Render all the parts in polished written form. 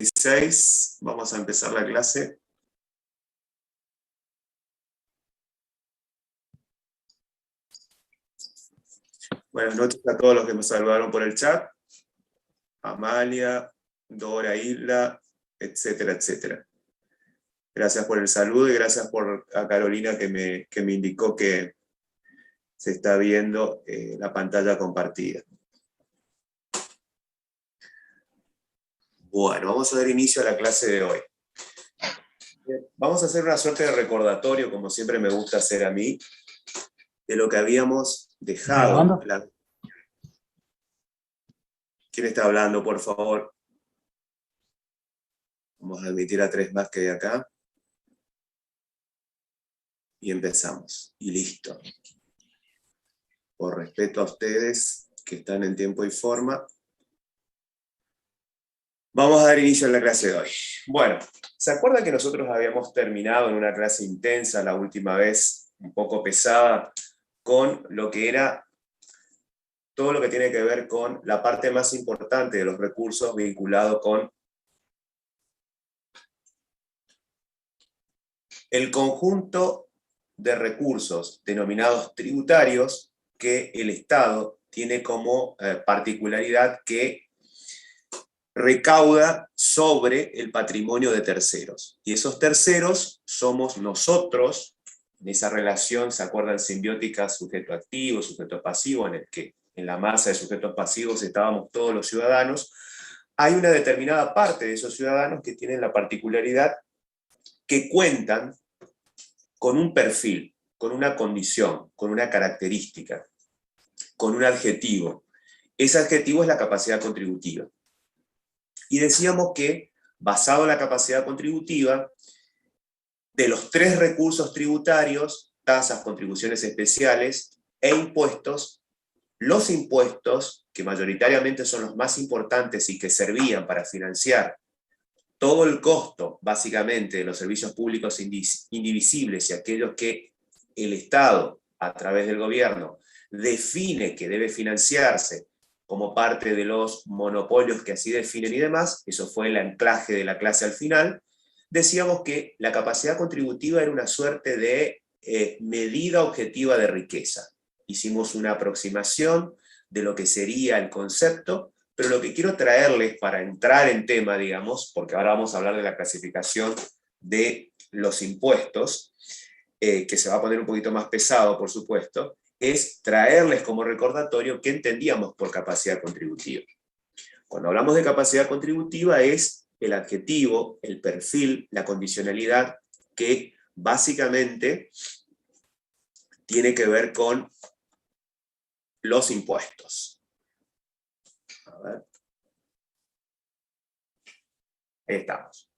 16, vamos a empezar la clase. Buenas noches a todos los que me saludaron por el chat. Amalia, Dora, Isla, etcétera, etcétera. Gracias por el saludo y gracias a Carolina que me indicó que se está viendo la pantalla compartida. Bueno, vamos a dar inicio a la clase de hoy. Vamos a hacer una suerte de recordatorio, como siempre me gusta hacer a mí, de lo que habíamos dejado. ¿Quién está hablando, por favor? Vamos a admitir a 3 más que hay acá. Y empezamos. Y listo. Por respeto a ustedes, que están en tiempo y forma, vamos a dar inicio a la clase de hoy. Bueno, ¿se acuerdan que nosotros habíamos terminado en una clase intensa la última vez, un poco pesada, con lo que era todo lo que tiene que ver con la parte más importante de los recursos vinculado con el conjunto de recursos denominados tributarios que el Estado tiene como particularidad que recauda sobre el patrimonio de terceros. Y esos terceros somos nosotros, en esa relación, ¿se acuerdan? Simbiótica, sujeto-activo, sujeto-pasivo, en el que en la masa de sujetos pasivos estábamos todos los ciudadanos. Hay una determinada parte de esos ciudadanos que tienen la particularidad que cuentan con un perfil, con una condición, con una característica, con un adjetivo. Ese adjetivo es la capacidad contributiva. Y decíamos que, basado en la capacidad contributiva, de los 3 recursos tributarios, tasas, contribuciones especiales e impuestos, los impuestos, que mayoritariamente son los más importantes y que servían para financiar todo el costo, básicamente, de los servicios públicos indivisibles y aquellos que el Estado, a través del gobierno, define que debe financiarse como parte de los monopolios que así definen y demás, eso fue el anclaje de la clase al final, decíamos que la capacidad contributiva era una suerte de medida objetiva de riqueza. Hicimos una aproximación de lo que sería el concepto, pero lo que quiero traerles para entrar en tema, digamos, porque ahora vamos a hablar de la clasificación de los impuestos, que se va a poner un poquito más pesado, por supuesto, es traerles como recordatorio qué entendíamos por capacidad contributiva. Cuando hablamos de capacidad contributiva es el adjetivo, el perfil, la condicionalidad que básicamente tiene que ver con los impuestos. A ver. Ahí estamos.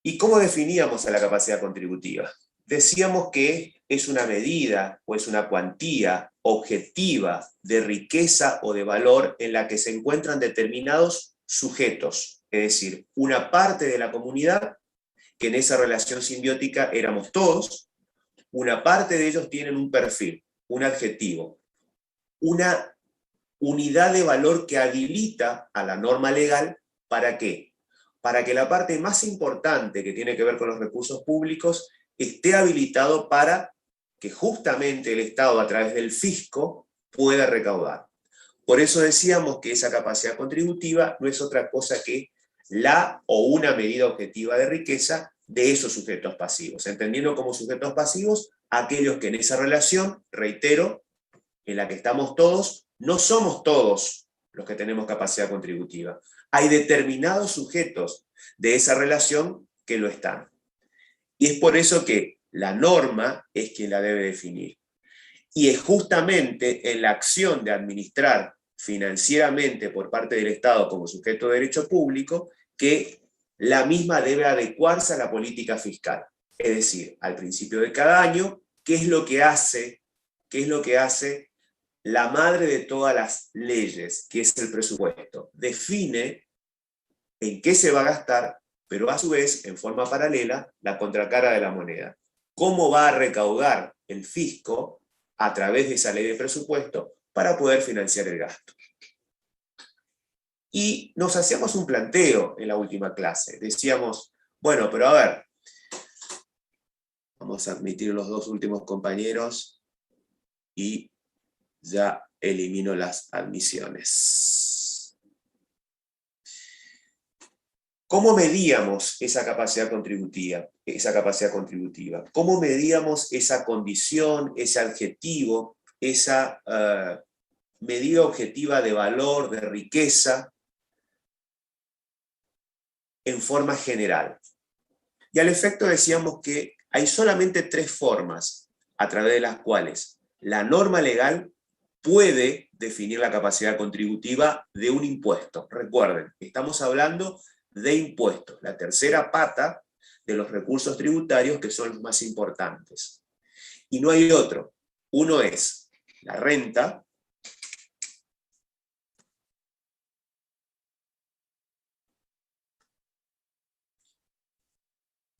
¿Y cómo definíamos a la capacidad contributiva? Decíamos que es una medida o es una cuantía objetiva de riqueza o de valor en la que se encuentran determinados sujetos, es decir, una parte de la comunidad, que en esa relación simbiótica éramos todos, una parte de ellos tienen un perfil, un adjetivo, una unidad de valor que habilita a la norma legal, ¿para qué? Para que la parte más importante que tiene que ver con los recursos públicos esté habilitado para que justamente el Estado, a través del fisco, pueda recaudar. Por eso decíamos que esa capacidad contributiva no es otra cosa que la o una medida objetiva de riqueza de esos sujetos pasivos, entendiendo como sujetos pasivos aquellos que en esa relación, reitero, en la que estamos todos, no somos todos los que tenemos capacidad contributiva. Hay determinados sujetos de esa relación que lo están. Y es por eso que la norma es quien la debe definir. Y es justamente en la acción de administrar financieramente por parte del Estado como sujeto de derecho público que la misma debe adecuarse a la política fiscal. Es decir, al principio de cada año, ¿qué es lo que hace la madre de todas las leyes, que es el presupuesto? Define en qué se va a gastar, pero a su vez, en forma paralela, la contracara de la moneda. ¿Cómo va a recaudar el fisco a través de esa ley de presupuesto para poder financiar el gasto? Y nos hacíamos un planteo en la última clase. Decíamos, bueno, pero a ver, vamos a admitir los dos últimos compañeros y ya elimino las admisiones. ¿Cómo medíamos esa capacidad contributiva? ¿Cómo medíamos esa condición, ese adjetivo, esa medida objetiva de valor, de riqueza, en forma general? Y al efecto decíamos que hay solamente tres formas a través de las cuales la norma legal puede definir la capacidad contributiva de un impuesto. Recuerden, estamos hablando de impuestos, la tercera pata de los recursos tributarios que son los más importantes. Y no hay otro. Uno es la renta.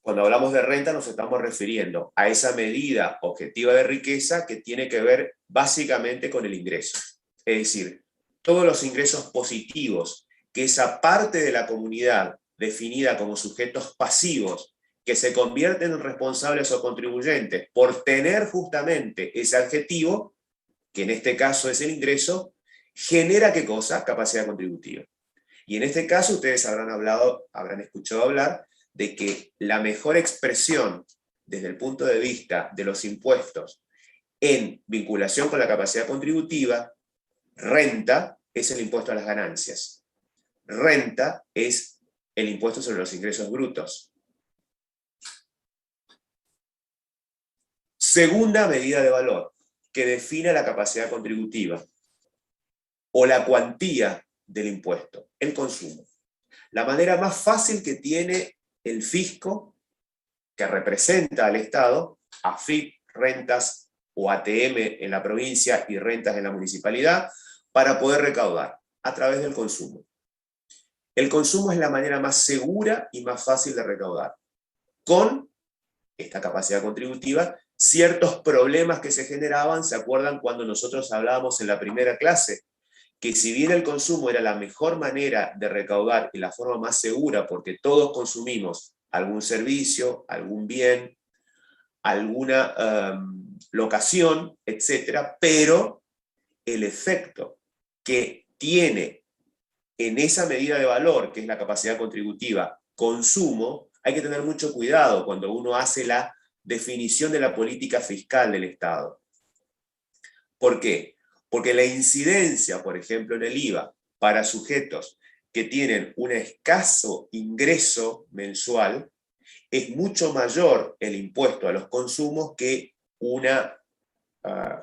Cuando hablamos de renta nos estamos refiriendo a esa medida objetiva de riqueza que tiene que ver básicamente con el ingreso. Es decir, todos los ingresos positivos que esa parte de la comunidad definida como sujetos pasivos que se convierten en responsables o contribuyentes por tener justamente ese adjetivo, que en este caso es el ingreso, genera ¿qué cosa? Capacidad contributiva. Y en este caso ustedes habrán escuchado hablar de que la mejor expresión desde el punto de vista de los impuestos en vinculación con la capacidad contributiva, renta es el impuesto a las ganancias. Renta es el impuesto sobre los ingresos brutos. Segunda medida de valor, que define la capacidad contributiva o la cuantía del impuesto, el consumo. La manera más fácil que tiene el fisco, que representa al Estado, AFIP, rentas o ATM en la provincia y rentas en la municipalidad, para poder recaudar a través del consumo. El consumo es la manera más segura y más fácil de recaudar. Con esta capacidad contributiva, ciertos problemas que se generaban, ¿se acuerdan cuando nosotros hablábamos en la primera clase? Que si bien el consumo era la mejor manera de recaudar y la forma más segura, porque todos consumimos algún servicio, algún bien, alguna locación, etc., pero el efecto que tiene en esa medida de valor, que es la capacidad contributiva, consumo, hay que tener mucho cuidado cuando uno hace la definición de la política fiscal del Estado. ¿Por qué? Porque la incidencia, por ejemplo, en el IVA, para sujetos que tienen un escaso ingreso mensual, es mucho mayor el impuesto a los consumos que una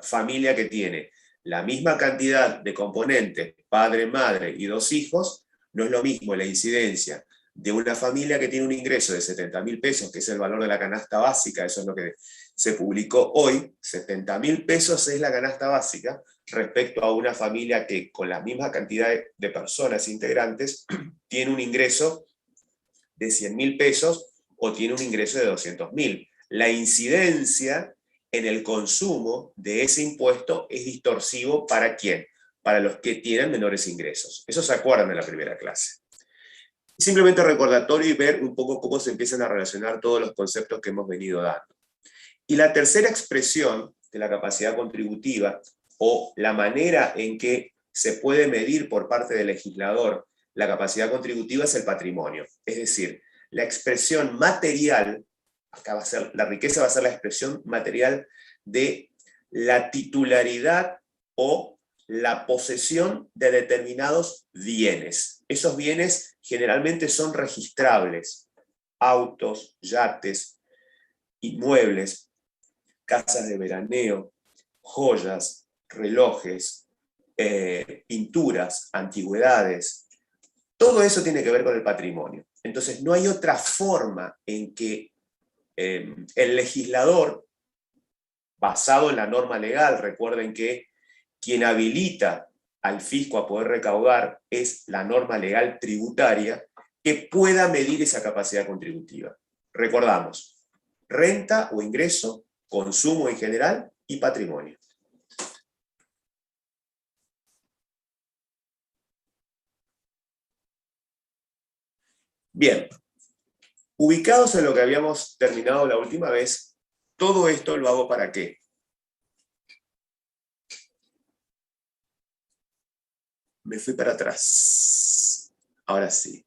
familia que tiene la misma cantidad de componentes, padre, madre y dos hijos. No es lo mismo la incidencia de una familia que tiene un ingreso de 70.000 pesos, que es el valor de la canasta básica, eso es lo que se publicó hoy, 70.000 pesos es la canasta básica, respecto a una familia que con la misma cantidad de personas integrantes tiene un ingreso de 100.000 pesos o tiene un ingreso de 200.000. La incidencia en el consumo de ese impuesto es distorsivo ¿para quién? Para los que tienen menores ingresos. Eso se acuerdan de la primera clase. Simplemente recordatorio y ver un poco cómo se empiezan a relacionar todos los conceptos que hemos venido dando. Y la tercera expresión de la capacidad contributiva, o la manera en que se puede medir por parte del legislador la capacidad contributiva, es el patrimonio. Es decir, la expresión material, acá va a ser, la riqueza va a ser la expresión material de la titularidad o la posesión de determinados bienes. Esos bienes generalmente son registrables: autos, yates, inmuebles, casas de veraneo, joyas, relojes, pinturas, antigüedades. Todo eso tiene que ver con el patrimonio. Entonces no hay otra forma en que el legislador, basado en la norma legal, recuerden que quien habilita al fisco a poder recaudar es la norma legal tributaria, que pueda medir esa capacidad contributiva. Recordamos, renta o ingreso, consumo en general y patrimonio. Bien, ubicados en lo que habíamos terminado la última vez, todo esto lo hago ¿para qué? Me fui para atrás. Ahora sí.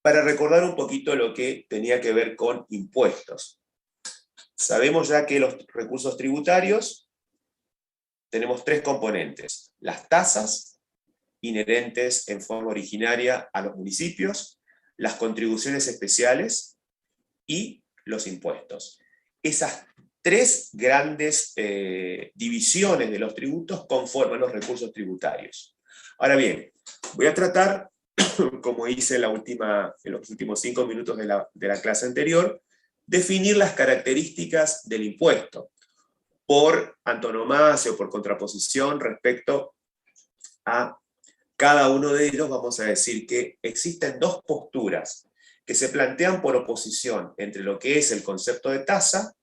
Para recordar un poquito lo que tenía que ver con impuestos. Sabemos ya que los recursos tributarios tenemos tres componentes: las tasas, inherentes en forma originaria a los municipios, las contribuciones especiales y los impuestos. Esas tres grandes divisiones de los tributos conforman los recursos tributarios. Ahora bien, voy a tratar, como hice en los últimos 5 minutos de la clase anterior, definir las características del impuesto, por antonomasia o por contraposición respecto a cada uno de ellos. Vamos a decir que existen dos posturas que se plantean por oposición entre lo que es el concepto de tasa,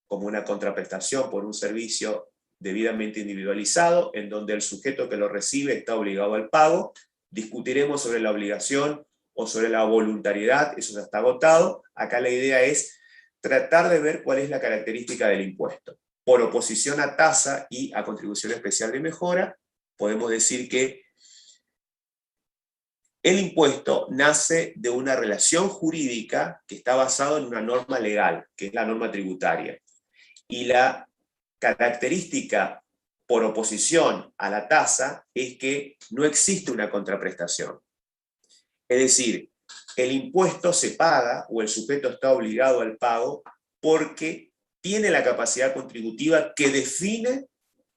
como una contraprestación por un servicio debidamente individualizado, en donde el sujeto que lo recibe está obligado al pago. Discutiremos sobre la obligación o sobre la voluntariedad, eso ya está agotado. Acá la idea es tratar de ver cuál es la característica del impuesto. Por oposición a tasa y a contribución especial de mejora, podemos decir que el impuesto nace de una relación jurídica que está basada en una norma legal, que es la norma tributaria. Y la característica por oposición a la tasa es que no existe una contraprestación. Es decir, el impuesto se paga o el sujeto está obligado al pago porque tiene la capacidad contributiva que define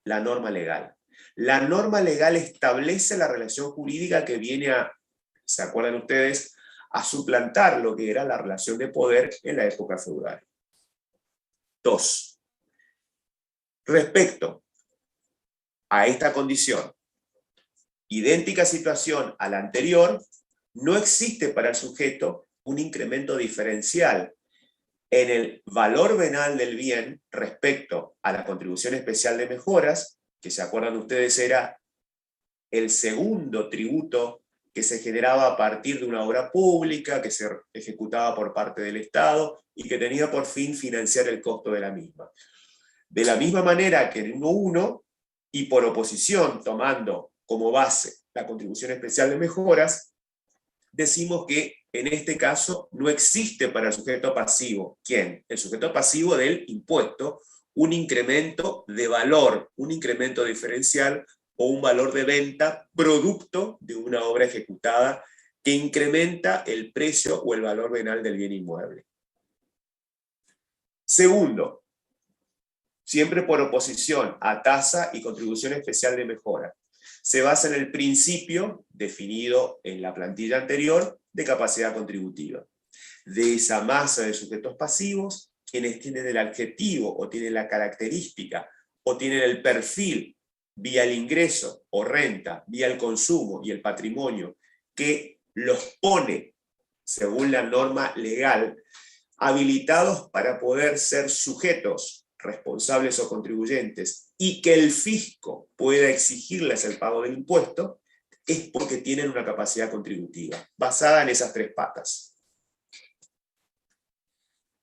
la norma legal. La norma legal establece la relación jurídica que viene a, ¿se acuerdan ustedes?, a suplantar lo que era la relación de poder en la época feudal. 2. Respecto a esta condición, idéntica situación a la anterior, no existe para el sujeto un incremento diferencial en el valor venal del bien respecto a la contribución especial de mejoras, que se acuerdan ustedes era el segundo tributo que se generaba a partir de una obra pública, que se ejecutaba por parte del Estado y que tenía por fin financiar el costo de la misma. De la misma manera que en 1.1, y por oposición tomando como base la contribución especial de mejoras, decimos que en este caso no existe para el sujeto pasivo. ¿Quién? El sujeto pasivo del impuesto, un incremento de valor, un incremento diferencial o un valor de venta producto de una obra ejecutada que incrementa el precio o el valor venal del bien inmueble. Segundo, siempre por oposición a tasa y contribución especial de mejora, se basa en el principio definido en la plantilla anterior de capacidad contributiva. De esa masa de sujetos pasivos, quienes tienen el adjetivo o tienen la característica o tienen el perfil vía el ingreso o renta, vía el consumo y el patrimonio, que los pone, según la norma legal, habilitados para poder ser sujetos responsables o contribuyentes y que el fisco pueda exigirles el pago del impuesto, es porque tienen una capacidad contributiva, basada en esas tres patas.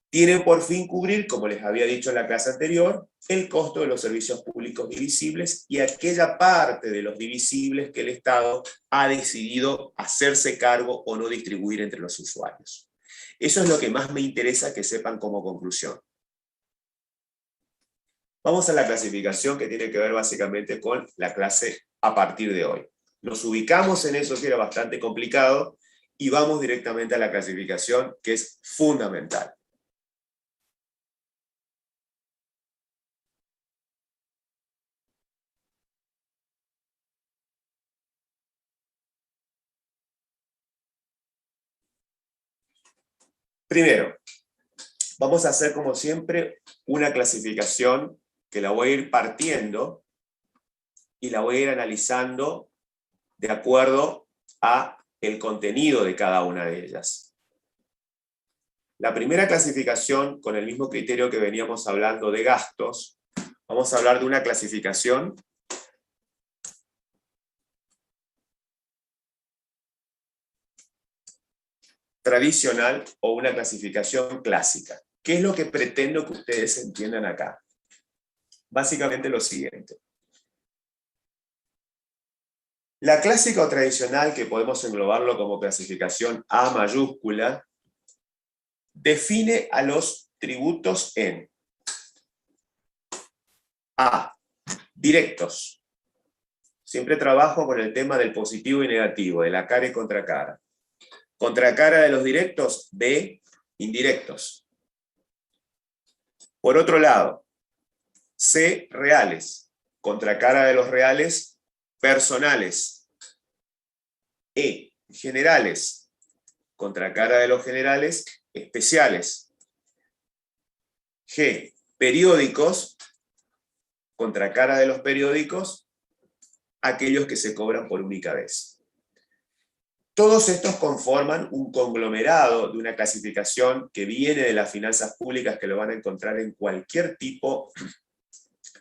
Tienen por fin cubrir, como les había dicho en la clase anterior, el costo de los servicios públicos divisibles y aquella parte de los divisibles que el Estado ha decidido hacerse cargo o no distribuir entre los usuarios. Eso es lo que más me interesa que sepan como conclusión. Vamos a la clasificación que tiene que ver básicamente con la clase a partir de hoy. Nos ubicamos en eso que era bastante complicado y vamos directamente a la clasificación que es fundamental. Primero, vamos a hacer como siempre una clasificación que la voy a ir partiendo y la voy a ir analizando de acuerdo a el contenido de cada una de ellas. La primera clasificación, con el mismo criterio que veníamos hablando de gastos, Vamos a hablar de una clasificación tradicional o una clasificación clásica. ¿Qué es lo que pretendo que ustedes entiendan acá? Básicamente lo siguiente. La clásica o tradicional, que podemos englobarlo como clasificación A mayúscula, define a los tributos en A, directos. Siempre trabajo con el tema del positivo y negativo, de la cara y contracara. Contracara de los directos, B, indirectos. Por otro lado, C, reales. Contracara de los reales, personales. E, generales. Contracara de los generales, especiales. G, periódicos. Contracara de los periódicos, aquellos que se cobran por única vez. Todos estos conforman un conglomerado de una clasificación que viene de las finanzas públicas, que lo van a encontrar en cualquier tipo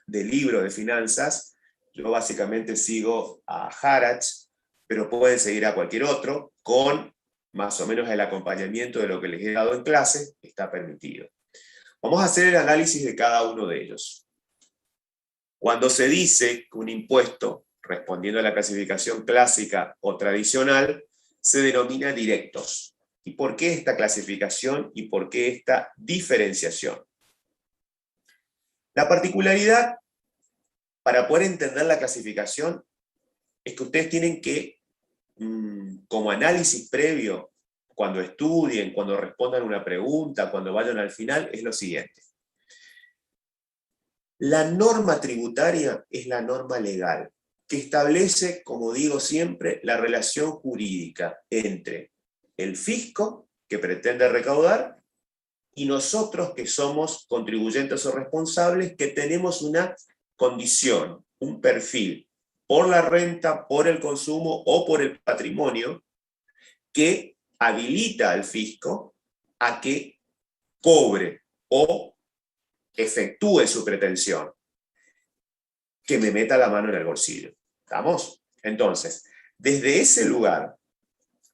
de libro de finanzas. Yo básicamente sigo a Harach, pero pueden seguir a cualquier otro, con más o menos el acompañamiento de lo que les he dado en clase, está permitido. Vamos a hacer el análisis de cada uno de ellos. Cuando se dice que un impuesto, respondiendo a la clasificación clásica o tradicional, se denomina directos. ¿Y por qué esta clasificación y por qué esta diferenciación? La particularidad, para poder entender la clasificación, es que ustedes tienen que, como análisis previo, cuando estudien, cuando respondan una pregunta, cuando vayan al final, es lo siguiente. La norma tributaria es la norma legal, que establece, como digo siempre, la relación jurídica entre el fisco, que pretende recaudar, y nosotros, que somos contribuyentes o responsables, que tenemos una condición, un perfil, por la renta, por el consumo o por el patrimonio, que habilita al fisco a que cobre o efectúe su pretensión, que me meta la mano en el bolsillo. ¿Estamos? Entonces, desde ese lugar,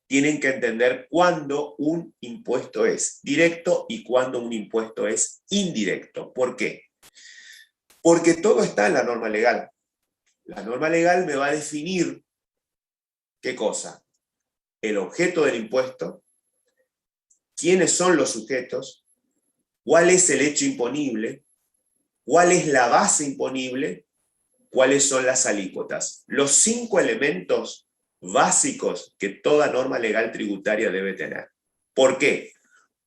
tienen que entender cuándo un impuesto es directo y cuándo un impuesto es indirecto. ¿Por qué? Porque todo está en la norma legal. La norma legal me va a definir, ¿qué cosa? El objeto del impuesto, quiénes son los sujetos, cuál es el hecho imponible, cuál es la base imponible, cuáles son las alícuotas. Los 5 elementos básicos que toda norma legal tributaria debe tener. ¿Por qué?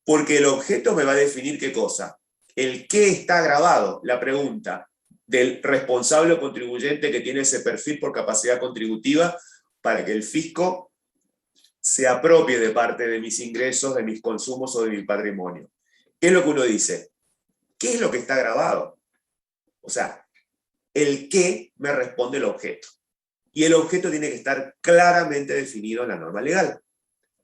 Porque el objeto me va a definir qué cosa. El qué está grabado, la pregunta del responsable o contribuyente que tiene ese perfil por capacidad contributiva para que el fisco se apropie de parte de mis ingresos, de mis consumos o de mi patrimonio. ¿Qué es lo que uno dice? ¿Qué es lo que está grabado? O sea, el qué me responde el objeto. Y el objeto tiene que estar claramente definido en la norma legal.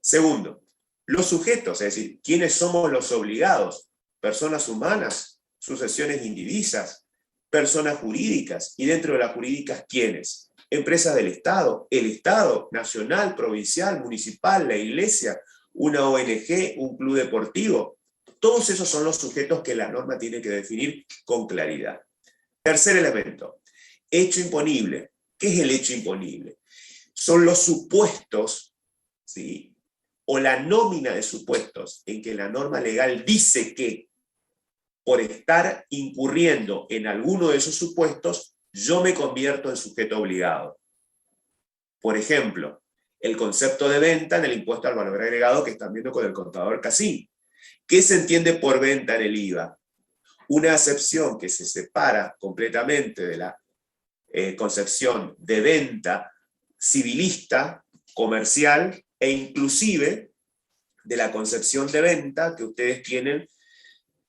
Segundo, los sujetos, es decir, ¿quiénes somos los obligados? Personas humanas, sucesiones indivisas, personas jurídicas, y dentro de las jurídicas, ¿quiénes? Empresas del Estado, el Estado, nacional, provincial, municipal, la iglesia, una ONG, un club deportivo. Todos esos son los sujetos que la norma tiene que definir con claridad. Tercer elemento, hecho imponible. ¿Qué es el hecho imponible? Son los supuestos, ¿sí?, o la nómina de supuestos en que la norma legal dice que por estar incurriendo en alguno de esos supuestos, yo me convierto en sujeto obligado. Por ejemplo, el concepto de venta en el impuesto al valor agregado que están viendo con el contador Casín. ¿Qué se entiende por venta en el IVA? Una acepción que se separa completamente de la concepción de venta civilista, comercial, e inclusive de la concepción de venta que ustedes tienen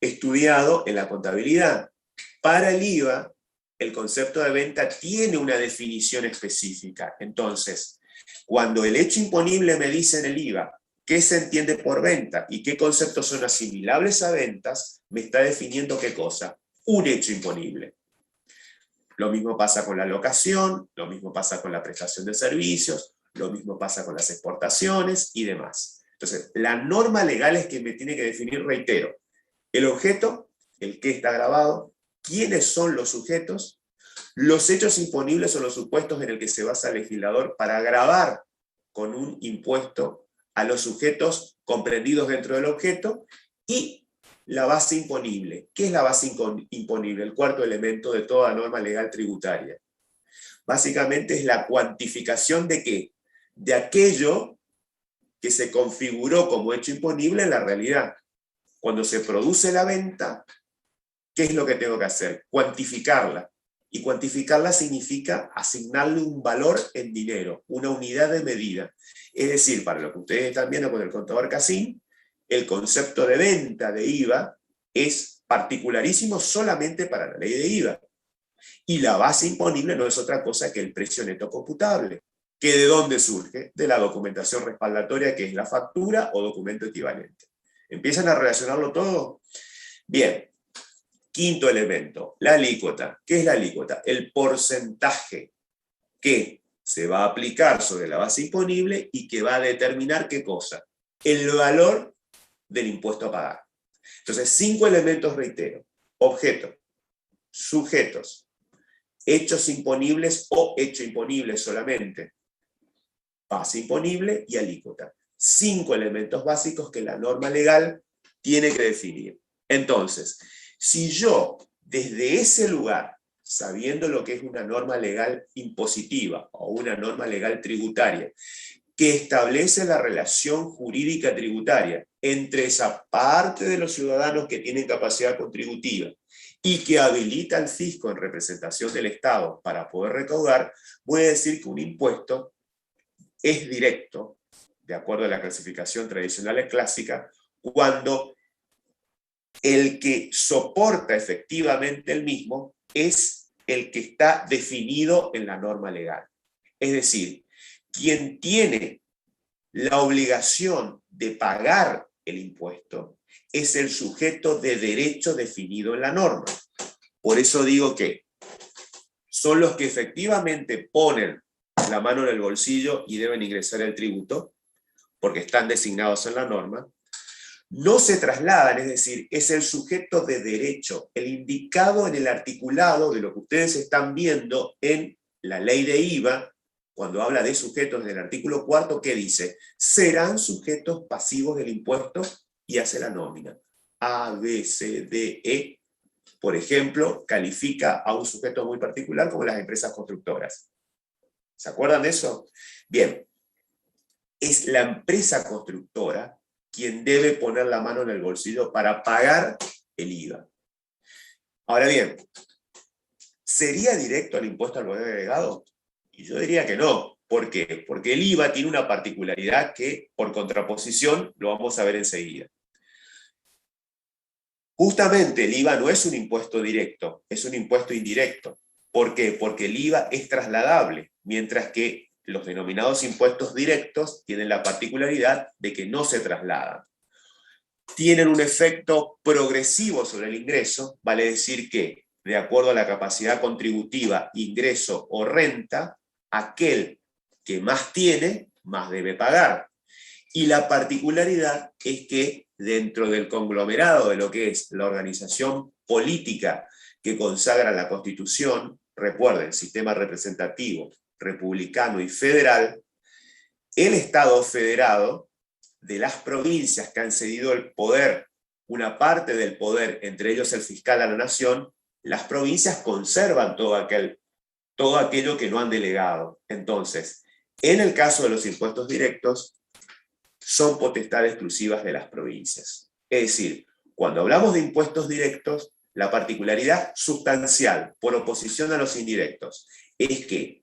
estudiado en la contabilidad. Para el IVA, el concepto de venta tiene una definición específica. Entonces, cuando el hecho imponible me dice en el IVA qué se entiende por venta y qué conceptos son asimilables a ventas, me está definiendo qué cosa, un hecho imponible. Lo mismo pasa con la locación, lo mismo pasa con la prestación de servicios, lo mismo pasa con las exportaciones y demás. Entonces, la norma legal es que me tiene que definir, reitero, el objeto, el que está grabado, quiénes son los sujetos, los hechos imponibles o los supuestos en el que se basa el legislador para gravar con un impuesto a los sujetos comprendidos dentro del objeto, y la base imponible. ¿Qué es la base imponible? El cuarto elemento de toda norma legal tributaria. Básicamente es la cuantificación de ¿qué? De aquello que se configuró como hecho imponible en la realidad. Cuando se produce la venta, ¿qué es lo que tengo que hacer? Cuantificarla. Y cuantificarla significa asignarle un valor en dinero, una unidad de medida. Es decir, para lo que ustedes están viendo con el contador Cassim, el concepto de venta de IVA es particularísimo solamente para la ley de IVA. Y la base imponible no es otra cosa que el precio neto computable. ¿Que de dónde surge? De la documentación respaldatoria, que es la factura o documento equivalente. ¿Empiezan a relacionarlo todo? Bien. Quinto elemento, la alícuota. ¿Qué es la alícuota? El porcentaje que se va a aplicar sobre la base imponible y que va a determinar ¿qué cosa? El valor del impuesto a pagar. Entonces, 5 elementos, reitero: objeto, sujetos, hechos imponibles o hecho imponible solamente, base imponible y alícuota. 5 elementos básicos que la norma legal tiene que definir. Entonces, si yo, desde ese lugar, sabiendo lo que es una norma legal impositiva o una norma legal tributaria, que establece la relación jurídica tributaria entre esa parte de los ciudadanos que tienen capacidad contributiva y que habilita al fisco en representación del Estado para poder recaudar, voy a decir que un impuesto es directo, de acuerdo a la clasificación tradicional y clásica, cuando el que soporta efectivamente el mismo es el que está definido en la norma legal. Es decir, quien tiene la obligación de pagar el impuesto es el sujeto de derecho definido en la norma. Por eso digo que son los que efectivamente ponen la mano en el bolsillo y deben ingresar el tributo, porque están designados en la norma. No se trasladan, es decir, es el sujeto de derecho, el indicado en el articulado de lo que ustedes están viendo en la ley de IVA, cuando habla de sujetos del artículo 4, que dice, serán sujetos pasivos del impuesto, y hace la nómina. A, B, C, D, E, por ejemplo, califica a un sujeto muy particular como las empresas constructoras. ¿Se acuerdan de eso? Bien, es la empresa constructora quien debe poner la mano en el bolsillo para pagar el IVA. Ahora bien, ¿sería directo el impuesto al valor agregado? Y yo diría que no. ¿Por qué? Porque el IVA tiene una particularidad que, por contraposición, lo vamos a ver enseguida. Justamente el IVA no es un impuesto directo, es un impuesto indirecto. ¿Por qué? Porque el IVA es trasladable, mientras que los denominados impuestos directos tienen la particularidad de que no se trasladan. Tienen un efecto progresivo sobre el ingreso, vale decir que, de acuerdo a la capacidad contributiva, ingreso o renta, aquel que más tiene, más debe pagar. Y la particularidad es que dentro del conglomerado de lo que es la organización política que consagra la Constitución, recuerden, sistema representativo, republicano y federal, el Estado federado, de las provincias que han cedido el poder, una parte del poder, entre ellos el fiscal a la nación, las provincias conservan todo aquello que no han delegado. Entonces, en el caso de los impuestos directos, son potestad exclusivas de las provincias. Es decir, cuando hablamos de impuestos directos, la particularidad sustancial, por oposición a los indirectos, es que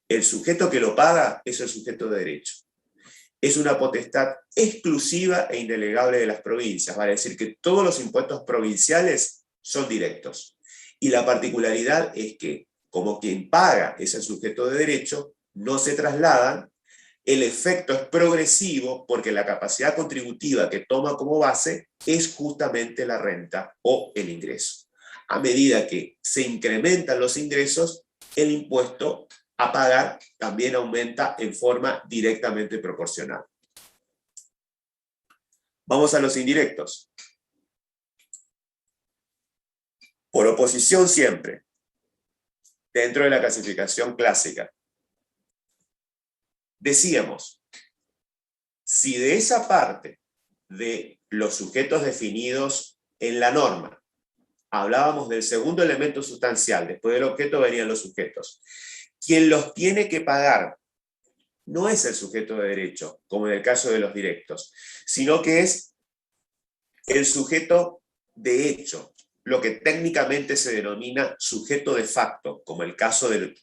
el sujeto que lo paga es el sujeto de derecho. Es una potestad exclusiva e indelegable de las provincias, vale decir que todos los impuestos provinciales son directos. Y la particularidad es que, como quien paga es el sujeto de derecho, no se trasladan. El efecto es progresivo porque la capacidad contributiva que toma como base es justamente la renta o el ingreso. a medida que se incrementan los ingresos, el impuesto a pagar también aumenta en forma directamente proporcional. Vamos a los indirectos. Por oposición siempre, dentro de la clasificación clásica. Decíamos, si de esa parte de los sujetos definidos en la norma, hablábamos del segundo elemento sustancial, después del objeto venían los sujetos, quien los tiene que pagar no es el sujeto de derecho, como en el caso de los directos, sino que es el sujeto de hecho, lo que técnicamente se denomina sujeto de facto, como el caso del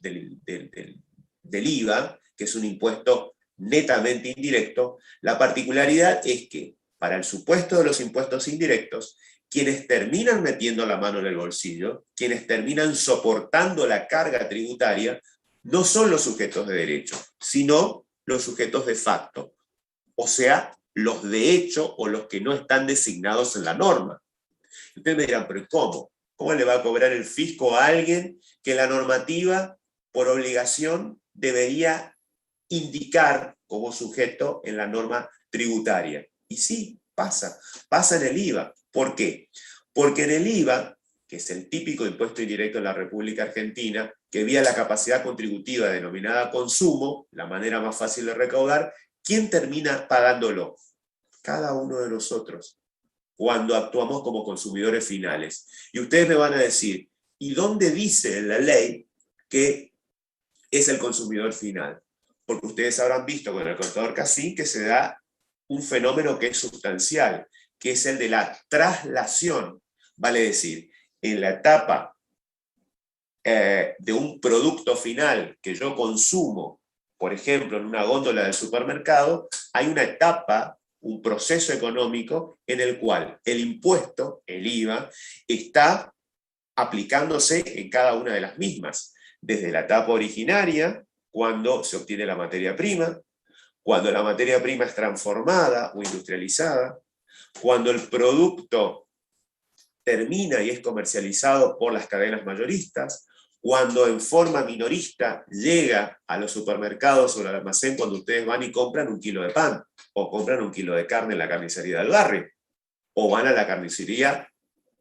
IVA, que es un impuesto netamente indirecto. La particularidad es que, para el supuesto de los impuestos indirectos, quienes terminan metiendo la mano en el bolsillo, quienes terminan soportando la carga tributaria, no son los sujetos de derecho, sino los sujetos de facto, o sea, los de hecho o los que no están designados en la norma. Ustedes me dirán, ¿pero cómo? ¿Cómo le va a cobrar el fisco a alguien que la normativa, por obligación, debería indicar como sujeto en la norma tributaria? Y sí, pasa en el IVA. ¿Por qué? Porque en el IVA, que es el típico impuesto indirecto en la República Argentina, que vía la capacidad contributiva denominada consumo, la manera más fácil de recaudar, ¿quién termina pagándolo? Cada uno de nosotros, cuando actuamos como consumidores finales. Y ustedes me van a decir, ¿y dónde dice en la ley que es el consumidor final? Porque ustedes habrán visto con el contador Cassin que se da un fenómeno que es sustancial, que es el de la traslación. Vale decir, en la etapa de un producto final que yo consumo, por ejemplo, en una góndola del supermercado, hay una etapa, un proceso económico en el cual el impuesto, el IVA, está aplicándose en cada una de las mismas. Desde la etapa originaria, cuando se obtiene la materia prima, cuando la materia prima es transformada o industrializada, cuando el producto termina y es comercializado por las cadenas mayoristas, cuando en forma minorista llega a los supermercados o al almacén cuando ustedes van y compran un kilo de pan, o compran un kilo de carne en la carnicería del barrio, o van a la carnicería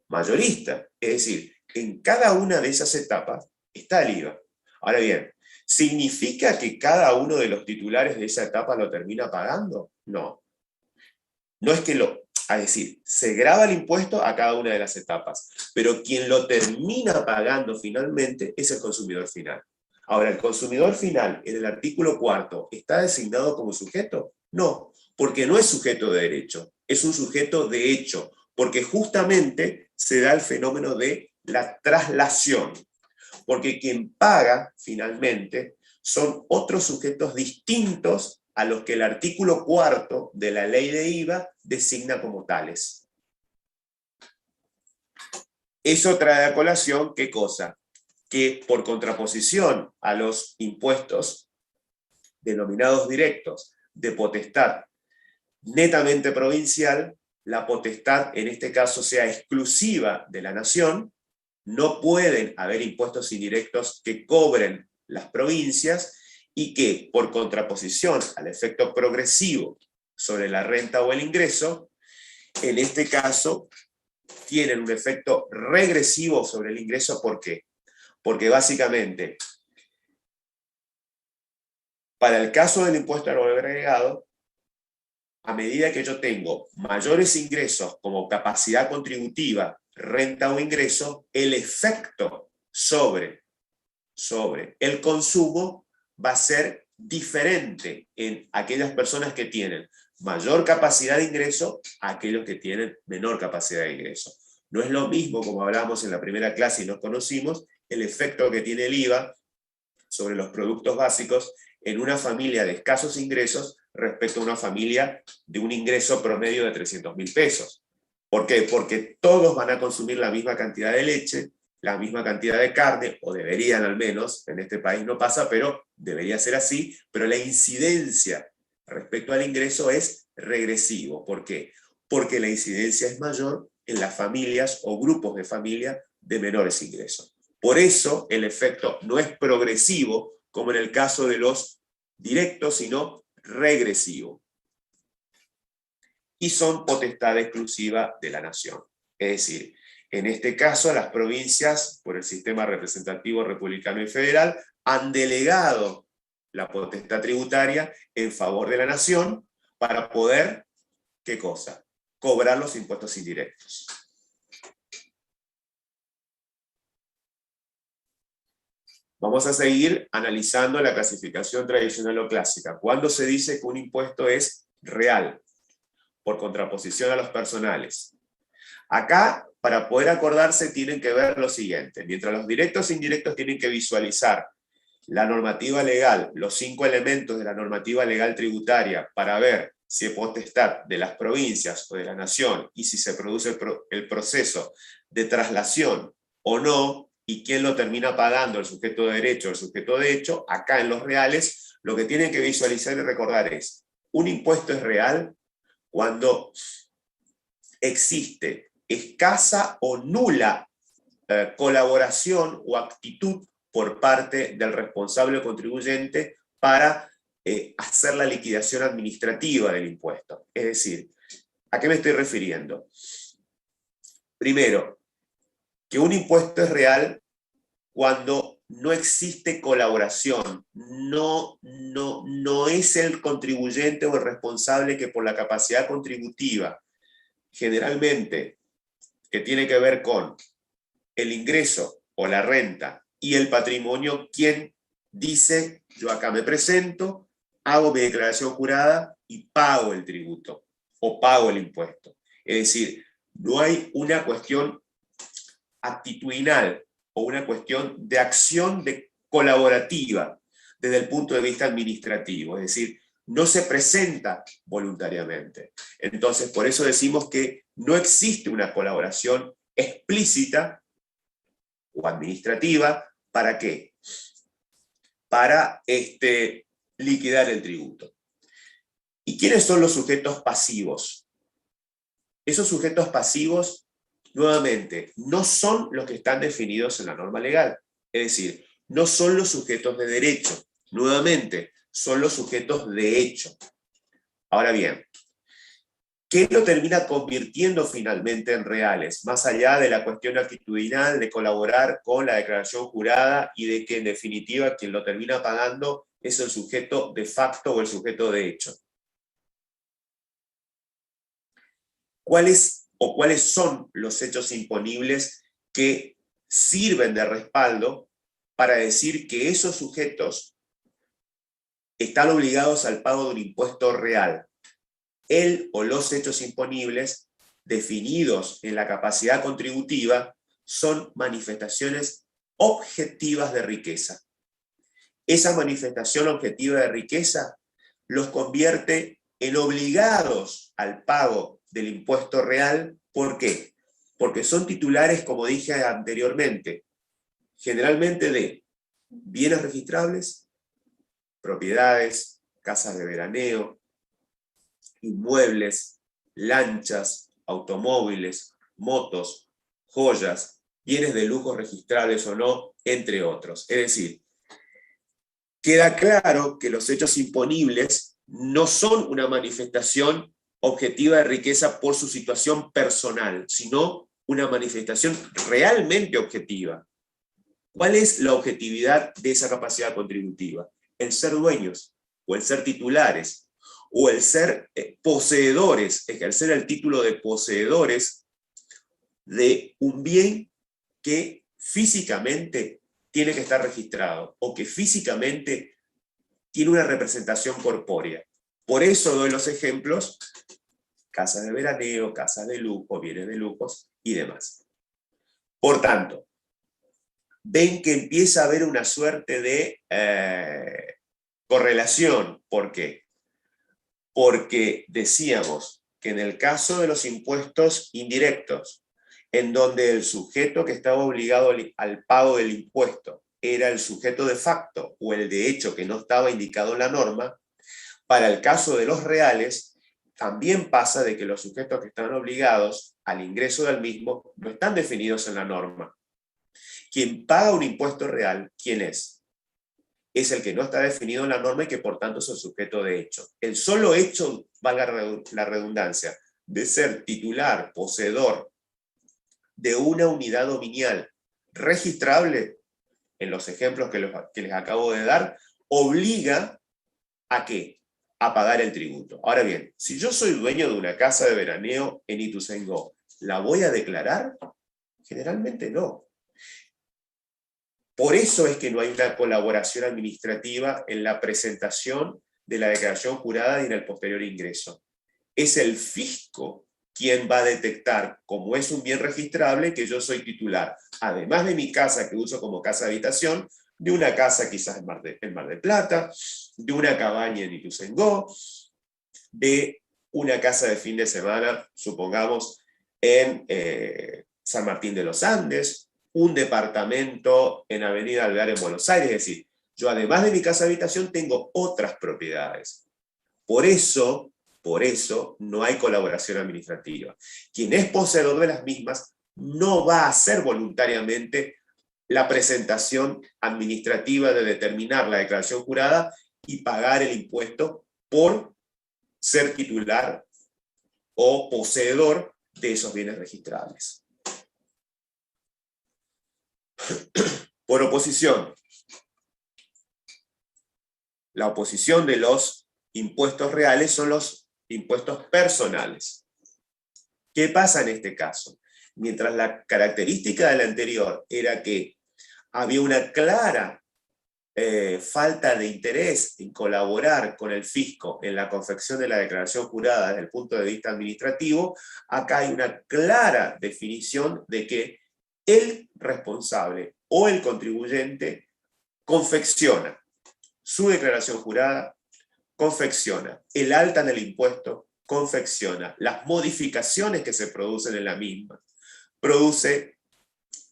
mayorista. Es decir, en cada una de esas etapas está el IVA. Ahora bien, ¿significa que cada uno de los titulares de esa etapa lo termina pagando? No. No es que es decir, se graba el impuesto a cada una de las etapas, pero quien lo termina pagando finalmente es el consumidor final. Ahora, ¿el consumidor final en el artículo 4 está designado como sujeto? No, porque no es sujeto de derecho, es un sujeto de hecho, porque justamente se da el fenómeno de la traslación, porque quien paga finalmente son otros sujetos distintos a los que el artículo 4 de la ley de IVA designa como tales. Eso trae a colación, ¿qué cosa? Que por contraposición a los impuestos denominados directos de potestad netamente provincial, la potestad en este caso sea exclusiva de la nación, no pueden haber impuestos indirectos que cobren las provincias y que, por contraposición al efecto progresivo sobre la renta o el ingreso, en este caso tienen un efecto regresivo sobre el ingreso. ¿Por qué? Porque básicamente, para el caso del impuesto al valor agregado, a medida que yo tengo mayores ingresos como capacidad contributiva, renta o ingreso, el efecto sobre el consumo va a ser diferente en aquellas personas que tienen mayor capacidad de ingreso a aquellos que tienen menor capacidad de ingreso. No es lo mismo, como hablábamos en la primera clase y nos conocimos, el efecto que tiene el IVA sobre los productos básicos en una familia de escasos ingresos respecto a una familia de un ingreso promedio de 300.000 pesos. ¿Por qué? Porque todos van a consumir la misma cantidad de leche, la misma cantidad de carne, o deberían al menos, en este país no pasa, pero debería ser así, pero la incidencia respecto al ingreso es regresivo. ¿Por qué? Porque la incidencia es mayor en las familias o grupos de familia de menores ingresos. Por eso el efecto no es progresivo, como en el caso de los directos, sino regresivo. Y son potestad exclusiva de la nación. Es decir, en este caso las provincias, por el sistema representativo republicano y federal, han delegado la potestad tributaria en favor de la nación para poder, ¿qué cosa? Cobrar los impuestos indirectos. Vamos a seguir analizando la clasificación tradicional o clásica. ¿Cuándo se dice que un impuesto es real? Por contraposición a los personales. Acá, para poder acordarse, tienen que ver lo siguiente. Mientras los directos e indirectos tienen que visualizar la normativa legal, los 5 elementos de la normativa legal tributaria, para ver si es potestad de las provincias o de la nación, y si se produce el proceso de traslación o no, y quién lo termina pagando, el sujeto de derecho o el sujeto de hecho. Acá en los reales, lo que tienen que visualizar y recordar es, un impuesto es real cuando existe escasa o nula colaboración o actitud por parte del responsable contribuyente para hacer la liquidación administrativa del impuesto. Es decir, ¿a qué me estoy refiriendo? Primero, que un impuesto es real cuando no existe colaboración, no es el contribuyente o el responsable que por la capacidad contributiva, generalmente, que tiene que ver con el ingreso o la renta y el patrimonio, quien dice, yo acá me presento, hago mi declaración jurada y pago el tributo o pago el impuesto. Es decir, no hay una cuestión actitudinal o una cuestión de acción colaborativa desde el punto de vista administrativo, es decir, no se presenta voluntariamente. Entonces, por eso decimos que no existe una colaboración explícita o administrativa. ¿Para qué? Para liquidar el tributo. ¿Y quiénes son los sujetos pasivos? Esos sujetos pasivos, nuevamente, no son los que están definidos en la norma legal. Es decir, no son los sujetos de derecho. Nuevamente, son los sujetos de hecho. Ahora bien, ¿qué lo termina convirtiendo finalmente en reales? Más allá de la cuestión actitudinal de colaborar con la declaración jurada y de que en definitiva quien lo termina pagando es el sujeto de facto o el sujeto de hecho. ¿Cuáles son los hechos imponibles que sirven de respaldo para decir que esos sujetos están obligados al pago de un impuesto real? El o los hechos imponibles definidos en la capacidad contributiva son manifestaciones objetivas de riqueza. Esa manifestación objetiva de riqueza los convierte en obligados al pago del impuesto real. ¿Por qué? Porque son titulares, como dije anteriormente, generalmente de bienes registrables, propiedades, casas de veraneo, inmuebles, lanchas, automóviles, motos, joyas, bienes de lujo registrables o no, entre otros. Es decir, queda claro que los hechos imponibles no son una manifestación objetiva de riqueza por su situación personal, sino una manifestación realmente objetiva. ¿Cuál es la objetividad de esa capacidad contributiva? El ser dueños o el ser titulares o el ser poseedores, ejercer el título de poseedores de un bien que físicamente tiene que estar registrado o que físicamente tiene una representación corpórea. Por eso doy los ejemplos: casas de veraneo, casas de lujo, bienes de lujos y demás. Por tanto, ven que empieza a haber una suerte de correlación. ¿Por qué? Porque decíamos que en el caso de los impuestos indirectos, en donde el sujeto que estaba obligado al pago del impuesto era el sujeto de facto o el de hecho que no estaba indicado en la norma, para el caso de los reales, también pasa de que los sujetos que están obligados al ingreso del mismo no están definidos en la norma. quien paga un impuesto real, ¿quién es? Es el que no está definido en la norma y que por tanto es el sujeto de hecho. El solo hecho, valga la redundancia, de ser titular, poseedor de una unidad dominial registrable, en los ejemplos que les acabo de dar, obliga ¿a qué? A pagar el tributo. Ahora bien, si yo soy dueño de una casa de veraneo en Ituzaingó, ¿la voy a declarar? Generalmente no. Por eso es que no hay una colaboración administrativa en la presentación de la declaración jurada y en el posterior ingreso. Es el fisco quien va a detectar, como es un bien registrable, que yo soy titular, además de mi casa que uso como casa de habitación, de una casa quizás en Mar del Plata, de una cabaña en Ituzaingó, de una casa de fin de semana, supongamos, en San Martín de los Andes, un departamento en Avenida Alvear en Buenos Aires, es decir, yo además de mi casa de habitación tengo otras propiedades. Por eso no hay colaboración administrativa. Quien es poseedor de las mismas no va a hacer voluntariamente la presentación administrativa de determinar la declaración jurada y pagar el impuesto por ser titular o poseedor de esos bienes registrables. Por oposición, la oposición de los impuestos reales son los impuestos personales. ¿Qué pasa en este caso? Mientras la característica de la anterior era que había una clara falta de interés en colaborar con el fisco en la confección de la declaración jurada desde el punto de vista administrativo, acá hay una clara definición de que el responsable o el contribuyente confecciona su declaración jurada, confecciona el alta en el impuesto, confecciona las modificaciones que se producen en la misma, produce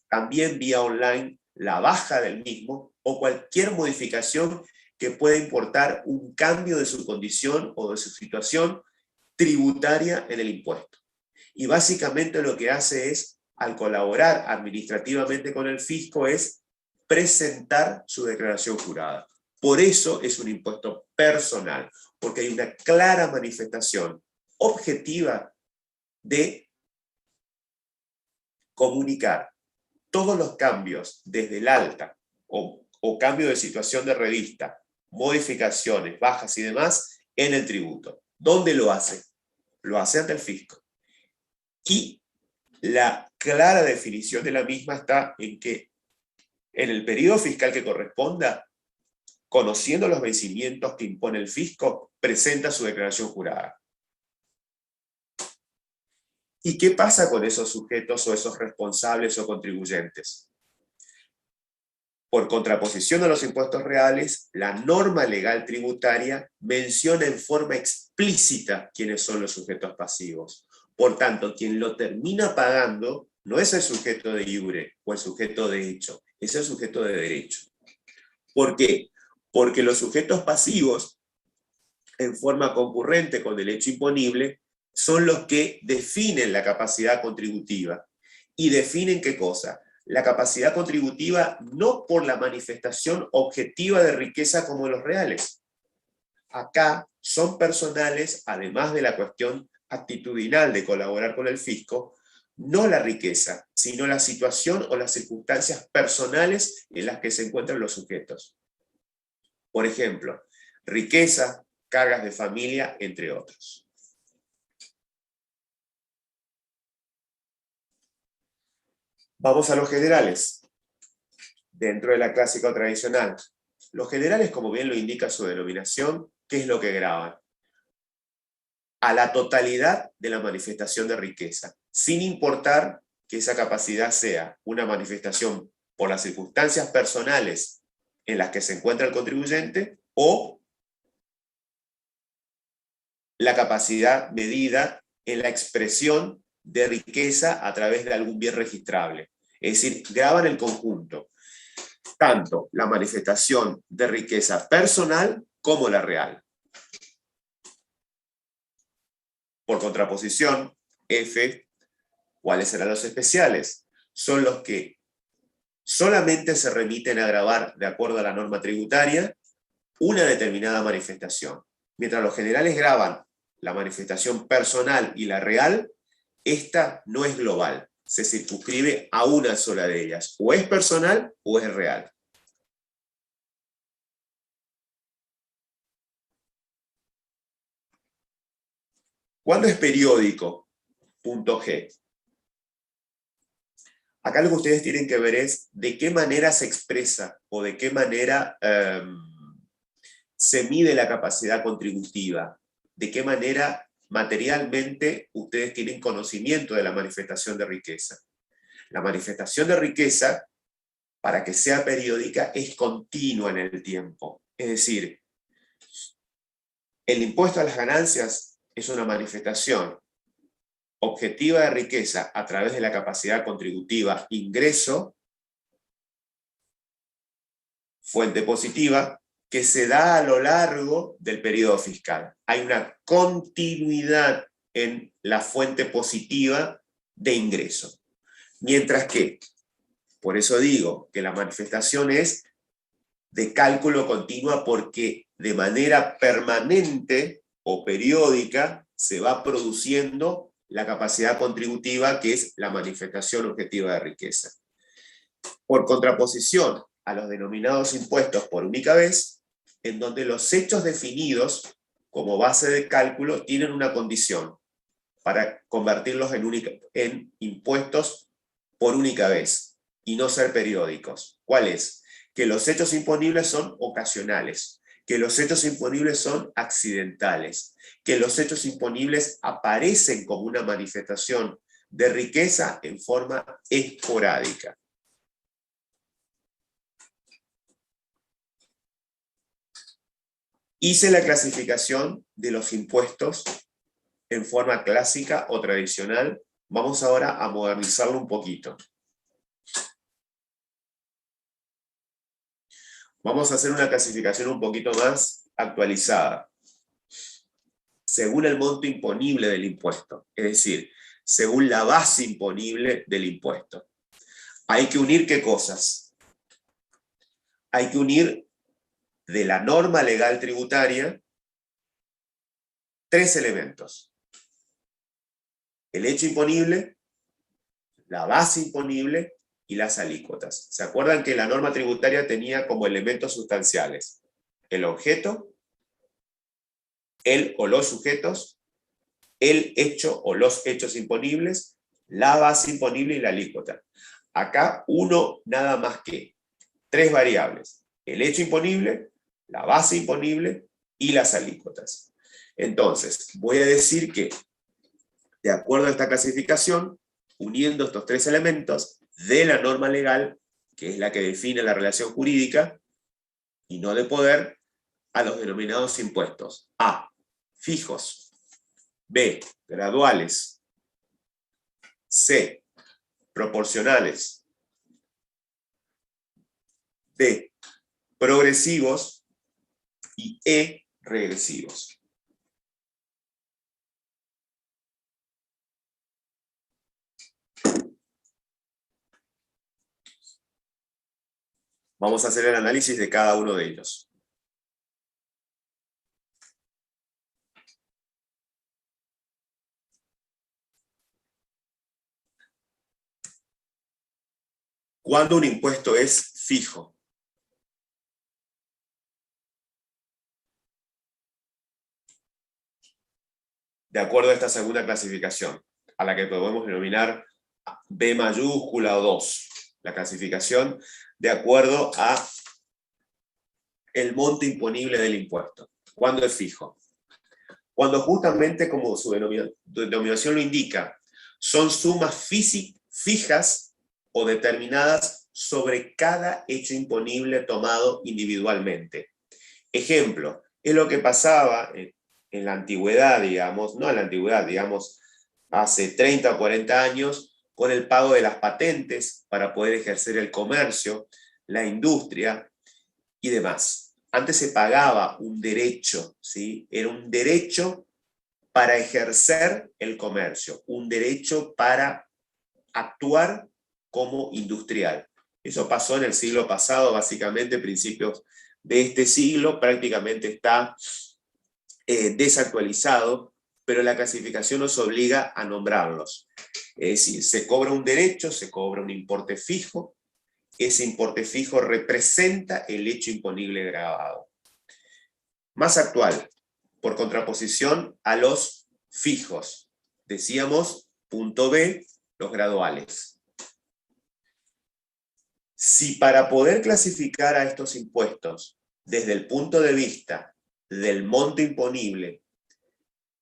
también vía online la baja del mismo o cualquier modificación que pueda importar un cambio de su condición o de su situación tributaria en el impuesto. Y básicamente lo que hace es, al colaborar administrativamente con el fisco, es presentar su declaración jurada. Por eso es un impuesto personal, porque hay una clara manifestación objetiva de comunicar todos los cambios desde el alta o cambio de situación de revista, modificaciones, bajas y demás, en el tributo. ¿Dónde lo hace? Lo hace ante el fisco. Y la clara definición de la misma está en que en el periodo fiscal que corresponda, conociendo los vencimientos que impone el fisco, presenta su declaración jurada. ¿Y qué pasa con esos sujetos o esos responsables o contribuyentes? Por contraposición a los impuestos reales, la norma legal tributaria menciona en forma explícita quiénes son los sujetos pasivos. Por tanto, quien lo termina pagando no es el sujeto de iure o el sujeto de hecho, es el sujeto de derecho. ¿Por qué? Porque los sujetos pasivos, en forma concurrente con el hecho imponible, son los que definen la capacidad contributiva. ¿Y definen qué cosa? La capacidad contributiva no por la manifestación objetiva de riqueza como en los reales. Acá son personales, además de la cuestión actitudinal de colaborar con el fisco, no la riqueza, sino la situación o las circunstancias personales en las que se encuentran los sujetos. Por ejemplo, riqueza, cargas de familia, entre otros. Vamos a los generales. Dentro de la clásica o tradicional. Los generales, como bien lo indica su denominación, ¿qué es lo que graban? A la totalidad de la manifestación de riqueza, sin importar que esa capacidad sea una manifestación por las circunstancias personales en las que se encuentra el contribuyente o la capacidad medida en la expresión de riqueza a través de algún bien registrable. Es decir, graban el conjunto, tanto la manifestación de riqueza personal como la real. Por contraposición, F, ¿cuáles serán los especiales? Son los que solamente se remiten a grabar, de acuerdo a la norma tributaria, una determinada manifestación. Mientras los generales graban la manifestación personal y la real, esta no es global, se circunscribe a una sola de ellas, o es personal o es real. ¿Cuándo es periódico? Punto G. Acá lo que ustedes tienen que ver es de qué manera se expresa o de qué manera se mide la capacidad contributiva, de qué manera materialmente ustedes tienen conocimiento de la manifestación de riqueza. La manifestación de riqueza, para que sea periódica, es continua en el tiempo. Es decir, el impuesto a las ganancias es una manifestación objetiva de riqueza a través de la capacidad contributiva ingreso, fuente positiva, que se da a lo largo del periodo fiscal. Hay una continuidad en la fuente positiva de ingreso. Mientras que, por eso digo que la manifestación es de cálculo continua porque de manera permanente o periódica se va produciendo la capacidad contributiva, que es la manifestación objetiva de riqueza. Por contraposición a los denominados impuestos por única vez, en donde los hechos definidos como base de cálculo tienen una condición para convertirlos en impuestos por única vez y no ser periódicos. ¿Cuál es? Que los hechos imponibles son ocasionales, que los hechos imponibles son accidentales, que los hechos imponibles aparecen como una manifestación de riqueza en forma esporádica. Hice la clasificación de los impuestos en forma clásica o tradicional. Vamos ahora a modernizarlo un poquito. Vamos a hacer una clasificación un poquito más actualizada, según el monto imponible del impuesto, es decir, según la base imponible del impuesto. Hay que unir ¿qué cosas? Hay que unir de la norma legal tributaria 3 elementos: el hecho imponible, la base imponible y las alícuotas. ¿Se acuerdan que la norma tributaria tenía como elementos sustanciales el objeto, el o los sujetos, el hecho o los hechos imponibles, la base imponible y la alícuota? Acá uno nada más que 3 variables: el hecho imponible, la base imponible y las alícuotas. Entonces, voy a decir que, de acuerdo a esta clasificación, uniendo estos 3 elementos de la norma legal, que es la que define la relación jurídica, y no de poder, a los denominados impuestos: A, fijos; B, graduales; C, proporcionales; D, progresivos; y E, regresivos. Vamos a hacer el análisis de cada uno de ellos. ¿Cuándo un impuesto es fijo? De acuerdo a esta segunda clasificación, a la que podemos denominar B mayúscula o 2, la clasificación de acuerdo a el monto imponible del impuesto. ¿Cuándo es fijo? Cuando justamente, como su denominación lo indica, son sumas fijas o determinadas sobre cada hecho imponible tomado individualmente. Ejemplo, es lo que pasaba en la antigüedad, digamos, no en la antigüedad, digamos, hace 30 o 40 años, con el pago de las patentes para poder ejercer el comercio, la industria y demás. Antes se pagaba un derecho, ¿sí? Era un derecho para ejercer el comercio, un derecho para actuar como industrial. Eso pasó en el siglo pasado, básicamente, principios de este siglo, prácticamente está desactualizado, pero la clasificación nos obliga a nombrarlos. Es decir, se cobra un derecho, se cobra un importe fijo, ese importe fijo representa el hecho imponible grabado. Más actual, por contraposición a los fijos. Decíamos, punto B, los graduales. Si para poder clasificar a estos impuestos desde el punto de vista del monto imponible,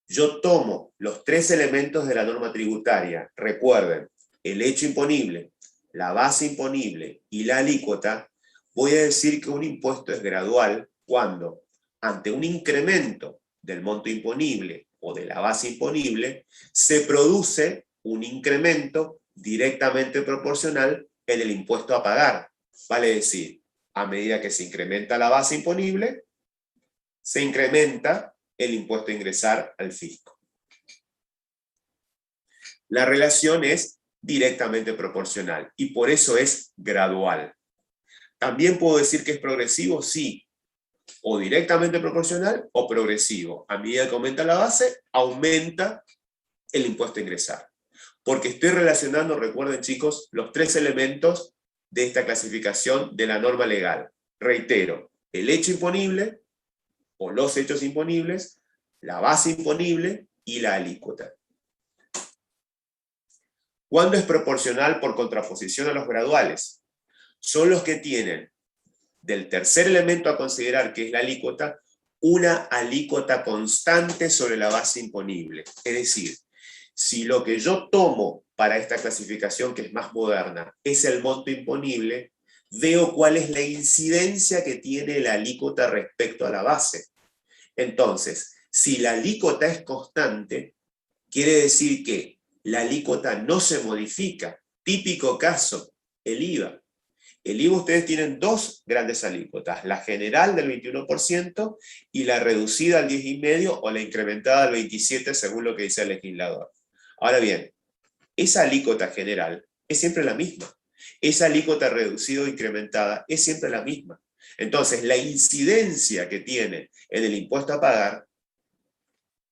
yo tomo los tres elementos de la norma tributaria, recuerden, el hecho imponible, la base imponible y la alícuota, voy a decir que un impuesto es gradual cuando, ante un incremento del monto imponible o de la base imponible, se produce un incremento directamente proporcional en el impuesto a pagar. Vale decir, a medida que se incrementa la base imponible, se incrementa el impuesto a ingresar al fisco. La relación es directamente proporcional y por eso es gradual. También puedo decir que es progresivo, sí, o directamente proporcional o progresivo. A medida que aumenta la base, aumenta el impuesto a ingresar. Porque estoy relacionando, recuerden chicos, los tres elementos de esta clasificación de la norma legal. Reitero, el hecho imponible o los hechos imponibles, la base imponible y la alícuota. ¿Cuándo es proporcional por contraposición a los graduales? Son los que tienen, del tercer elemento a considerar, que es la alícuota, una alícuota constante sobre la base imponible. Es decir, si lo que yo tomo para esta clasificación, que es más moderna, es el monto imponible, veo cuál es la incidencia que tiene la alícuota respecto a la base. Entonces, si la alícuota es constante, quiere decir que la alícuota no se modifica. Típico caso, el IVA. El IVA ustedes tienen dos grandes alícuotas, la general del 21% y la reducida al 10,5% o la incrementada al 27% según lo que dice el legislador. Ahora bien, esa alícuota general es siempre la misma. Esa alícuota reducida o incrementada es siempre la misma. Entonces, la incidencia que tiene en el impuesto a pagar,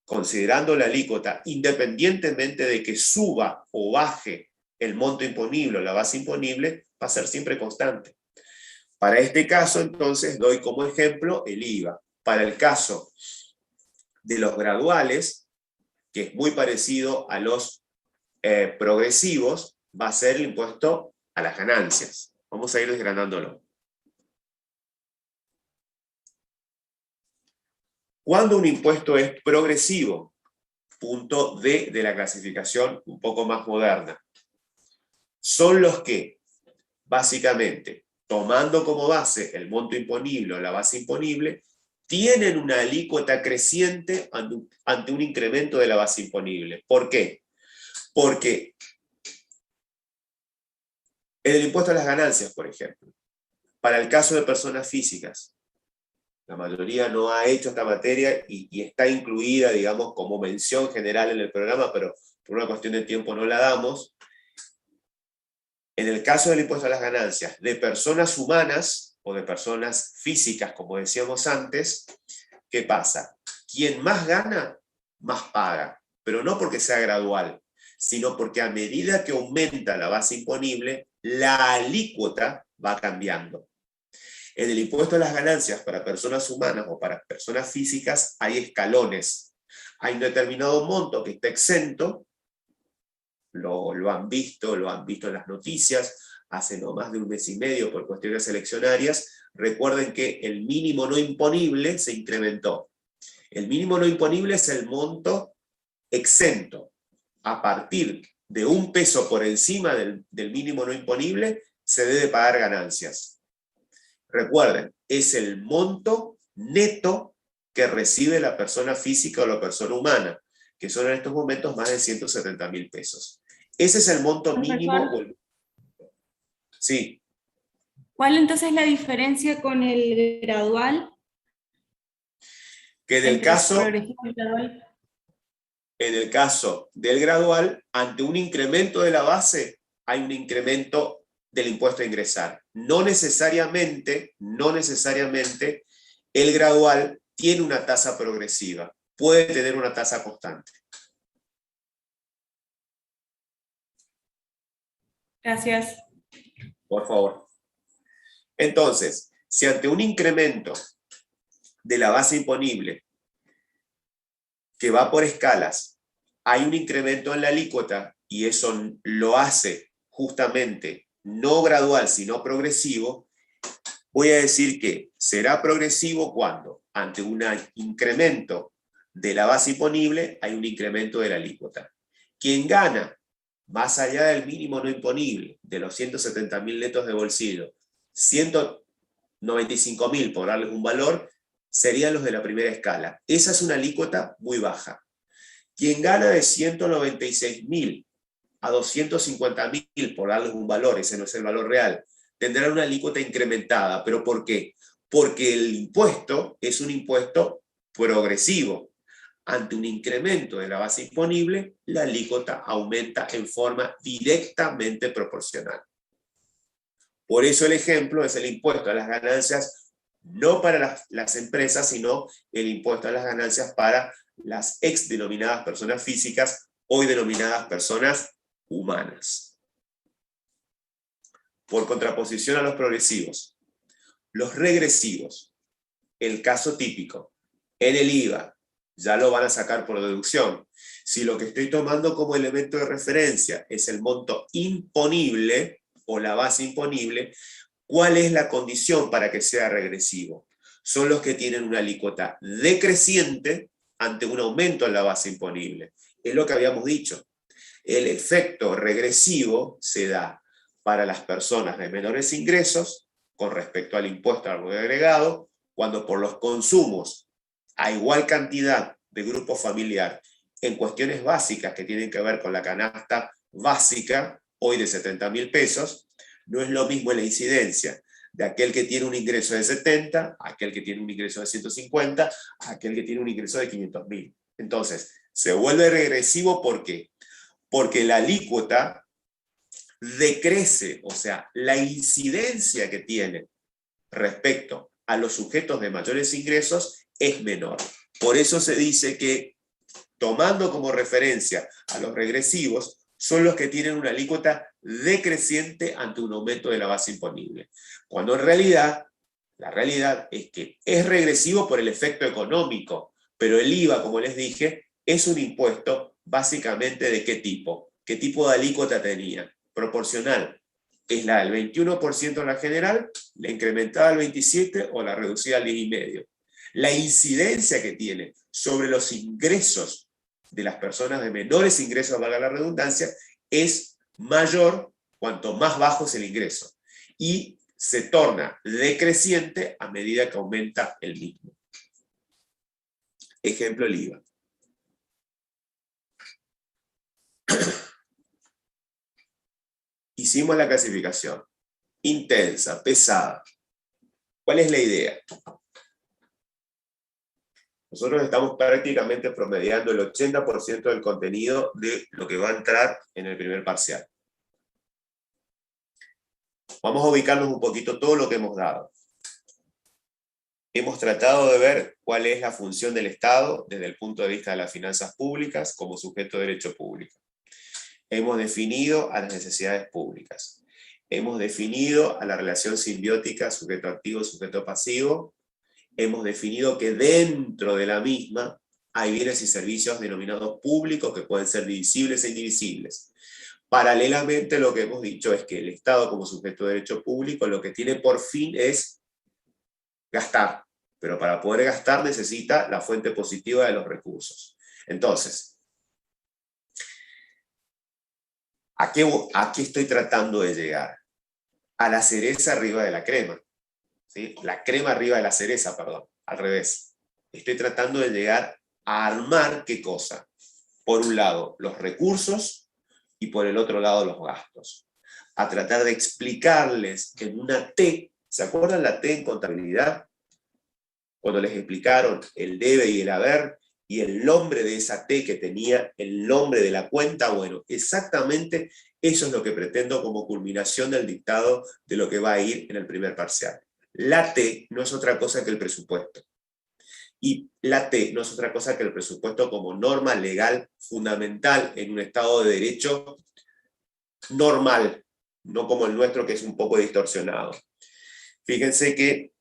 considerando la alícuota, independientemente de que suba o baje el monto imponible o la base imponible, va a ser siempre constante. Para este caso, entonces, doy como ejemplo el IVA. Para el caso de los graduales, que es muy parecido a los progresivos, va a ser el impuesto a las ganancias. Vamos a ir desgranándolo. ¿Cuándo un impuesto es progresivo? Punto D de la clasificación un poco más moderna. Son los que, básicamente, tomando como base el monto imponible o la base imponible, tienen una alícuota creciente ante un incremento de la base imponible. ¿Por qué? Porque en el impuesto a las ganancias, por ejemplo, para el caso de personas físicas, la mayoría no ha hecho esta materia y está incluida, digamos, como mención general en el programa, pero por una cuestión de tiempo no la damos. En el caso del impuesto a las ganancias de personas humanas o de personas físicas, como decíamos antes, ¿qué pasa? Quien más gana, más paga, pero no porque sea gradual, sino porque a medida que aumenta la base imponible, la alícuota va cambiando. En el impuesto a las ganancias para personas humanas o para personas físicas hay escalones. Hay un determinado monto que está exento, lo han visto en las noticias, hace no más de un mes y medio por cuestiones eleccionarias. Recuerden que el mínimo no imponible se incrementó. El mínimo no imponible es el monto exento. A partir de $1 por encima del mínimo no imponible, se debe pagar ganancias. Recuerden, es el monto neto que recibe la persona física o la persona humana, que son en estos momentos más de 170.000 pesos. Ese es el monto mínimo. Sí. ¿Cuál entonces es la diferencia con el gradual? Que en el caso del gradual, ante un incremento de la base, hay un incremento del impuesto a ingresar. No necesariamente el gradual tiene una tasa progresiva, puede tener una tasa constante. Gracias. Por favor. Entonces, si ante un incremento de la base imponible que va por escalas, hay un incremento en la alícuota y eso lo hace justamente no gradual, sino progresivo, voy a decir que será progresivo cuando, ante un incremento de la base imponible, hay un incremento de la alícuota. Quien gana más allá del mínimo no imponible, de los 170.000 netos de bolsillo, 195.000, por darles un valor, serían los de la primera escala. Esa es una alícuota muy baja. Quien gana de 196.000 a 250.000, por darles un valor, ese no es el valor real, tendrá una alícuota incrementada. ¿Pero por qué? Porque el impuesto es un impuesto progresivo. Ante un incremento de la base imponible, la alícuota aumenta en forma directamente proporcional. Por eso el ejemplo es el impuesto a las ganancias, no para las empresas, sino el impuesto a las ganancias para las ex denominadas personas físicas, hoy denominadas personas humanas. Por contraposición a los progresivos, los regresivos, el caso típico, en el IVA, ya lo van a sacar por deducción. Si lo que estoy tomando como elemento de referencia es el monto imponible o la base imponible, ¿cuál es la condición para que sea regresivo? Son los que tienen una alícuota decreciente ante un aumento en la base imponible. Es lo que habíamos dicho. El efecto regresivo se da para las personas de menores ingresos con respecto al impuesto al valor agregado, cuando por los consumos a igual cantidad de grupo familiar en cuestiones básicas que tienen que ver con la canasta básica, hoy de 70.000 pesos, no es lo mismo la incidencia de aquel que tiene un ingreso de 70, aquel que tiene un ingreso de 150, aquel que tiene un ingreso de 500.000. Entonces, se vuelve regresivo, ¿por qué? Porque la alícuota decrece, o sea, la incidencia que tiene respecto a los sujetos de mayores ingresos es menor. Por eso se dice que, tomando como referencia a los regresivos, son los que tienen una alícuota decreciente ante un aumento de la base imponible. Cuando en realidad, la realidad es que es regresivo por el efecto económico, pero el IVA, como les dije, es un impuesto básicamente ¿de qué tipo? ¿Qué tipo de alícuota tenía? Proporcional. Es la del 21% en la general, la incrementada al 27% o la reducida al 10,5%. La incidencia que tiene sobre los ingresos de las personas de menores ingresos, valga la redundancia, es mayor cuanto más bajo es el ingreso. Y se torna decreciente a medida que aumenta el mismo. Ejemplo, el IVA. Hicimos la clasificación. Intensa, pesada. ¿Cuál es la idea? Nosotros estamos prácticamente promediando el 80% del contenido de lo que va a entrar en el primer parcial. Vamos a ubicarnos un poquito todo lo que hemos dado. Hemos tratado de ver cuál es la función del Estado desde el punto de vista de las finanzas públicas como sujeto de derecho público. Hemos definido a las necesidades públicas. Hemos definido a la relación simbiótica sujeto activo, sujeto pasivo. Hemos definido que dentro de la misma hay bienes y servicios denominados públicos que pueden ser divisibles e indivisibles. Paralelamente, lo que hemos dicho es que el Estado como sujeto de derecho público lo que tiene por fin es gastar, pero para poder gastar necesita la fuente positiva de los recursos. Entonces, ¿a qué estoy tratando de llegar? A la cereza arriba de la crema. ¿Sí? La crema arriba de la cereza, perdón, al revés. Estoy tratando de llegar a armar, ¿qué cosa? Por un lado, los recursos y por el otro lado, los gastos. A tratar de explicarles en una T, ¿se acuerdan la T en contabilidad? Cuando les explicaron el debe y el haber, y el nombre de esa T que tenía el nombre de la cuenta, bueno, exactamente Eso es lo que pretendo como culminación del dictado de lo que va a ir en el primer parcial. La T no es otra cosa que el presupuesto. Y la T no es otra cosa que el presupuesto como norma legal fundamental en un Estado de Derecho normal, no como el nuestro que es un poco distorsionado. Fíjense que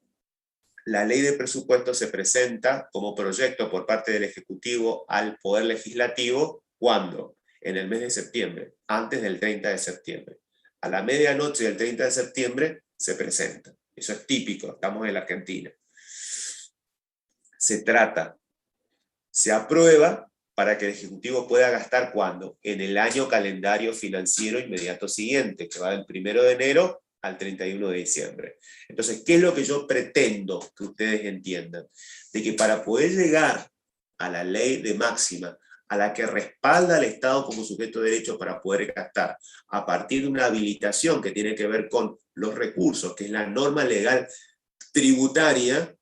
la ley de presupuesto se presenta como proyecto por parte del Ejecutivo al Poder Legislativo, ¿cuándo? En el mes de septiembre, antes del 30 de septiembre. A la medianoche del 30 de septiembre se presenta. Eso es típico, estamos en la Argentina. Se aprueba para que el Ejecutivo pueda gastar ¿cuándo? En el año calendario financiero inmediato siguiente, que va del 1 de enero al 31 de diciembre. Entonces, ¿qué es lo que yo pretendo que ustedes entiendan? De que para poder llegar a la ley de máxima, a la que respalda al Estado como sujeto de derecho para poder gastar, a partir de una habilitación que tiene que ver con los recursos, que es la norma legal tributaria,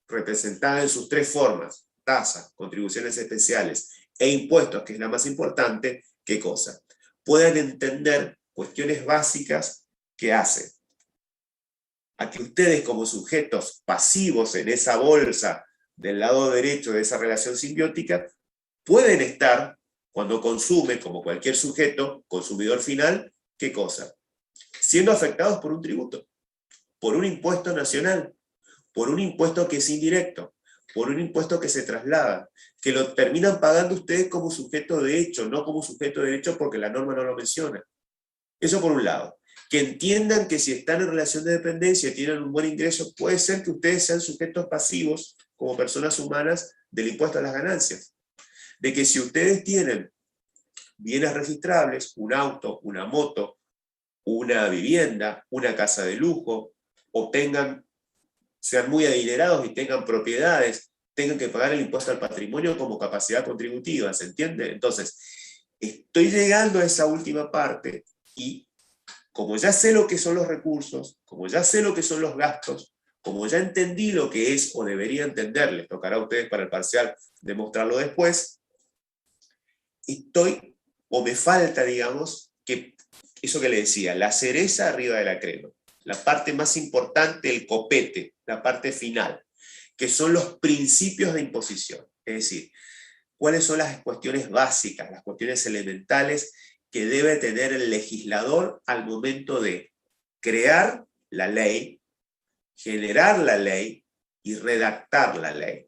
representada en sus tres formas: tasas, contribuciones especiales e impuestos, que es la más importante. ¿Qué cosa? Puedan entender cuestiones básicas que hacen a que ustedes como sujetos pasivos en esa bolsa del lado derecho de esa relación simbiótica pueden estar, cuando consumen, como cualquier sujeto, consumidor final, ¿qué cosa? Siendo afectados por un tributo, por un impuesto nacional, por un impuesto que es indirecto, por un impuesto que se traslada, que lo terminan pagando ustedes como sujeto de hecho, no como sujeto de derecho porque la norma no lo menciona. Eso por un lado. Que entiendan que si están en relación de dependencia y tienen un buen ingreso, puede ser que ustedes sean sujetos pasivos, como personas humanas, del impuesto a las ganancias. De que si ustedes tienen bienes registrables, un auto, una moto, una vivienda, una casa de lujo, o sean muy adinerados y tengan propiedades, tengan que pagar el impuesto al patrimonio como capacidad contributiva, ¿se entiende? Entonces, estoy llegando a esa última parte y como ya sé lo que son los recursos, como ya sé lo que son los gastos, como ya entendí lo que es o debería entender, les tocará a ustedes para el parcial demostrarlo después, estoy, o me falta, digamos, que eso que le decía, la cereza arriba de la crema, la parte más importante, el copete, la parte final, que son los principios de imposición. Es decir, cuáles son las cuestiones básicas, las cuestiones elementales que debe tener el legislador al momento de crear la ley, generar la ley y redactar la ley.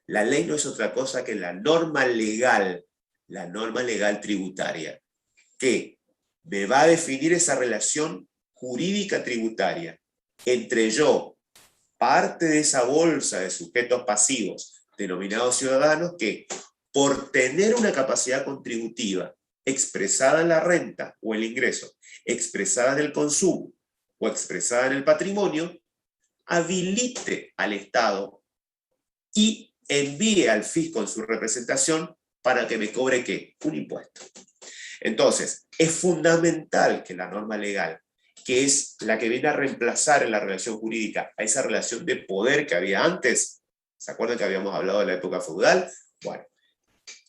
La ley no es otra cosa que la norma legal tributaria, que me va a definir esa relación jurídica tributaria entre yo, parte de esa bolsa de sujetos pasivos denominados ciudadanos, que por tener una capacidad contributiva expresada en la renta o el ingreso, expresada en el consumo o expresada en el patrimonio, habilite al Estado y envíe al fisco en su representación para que me cobre ¿qué? Un impuesto. Entonces, es fundamental que la norma legal, que es la que viene a reemplazar en la relación jurídica a esa relación de poder que había antes, ¿se acuerdan que habíamos hablado de la época feudal? Bueno,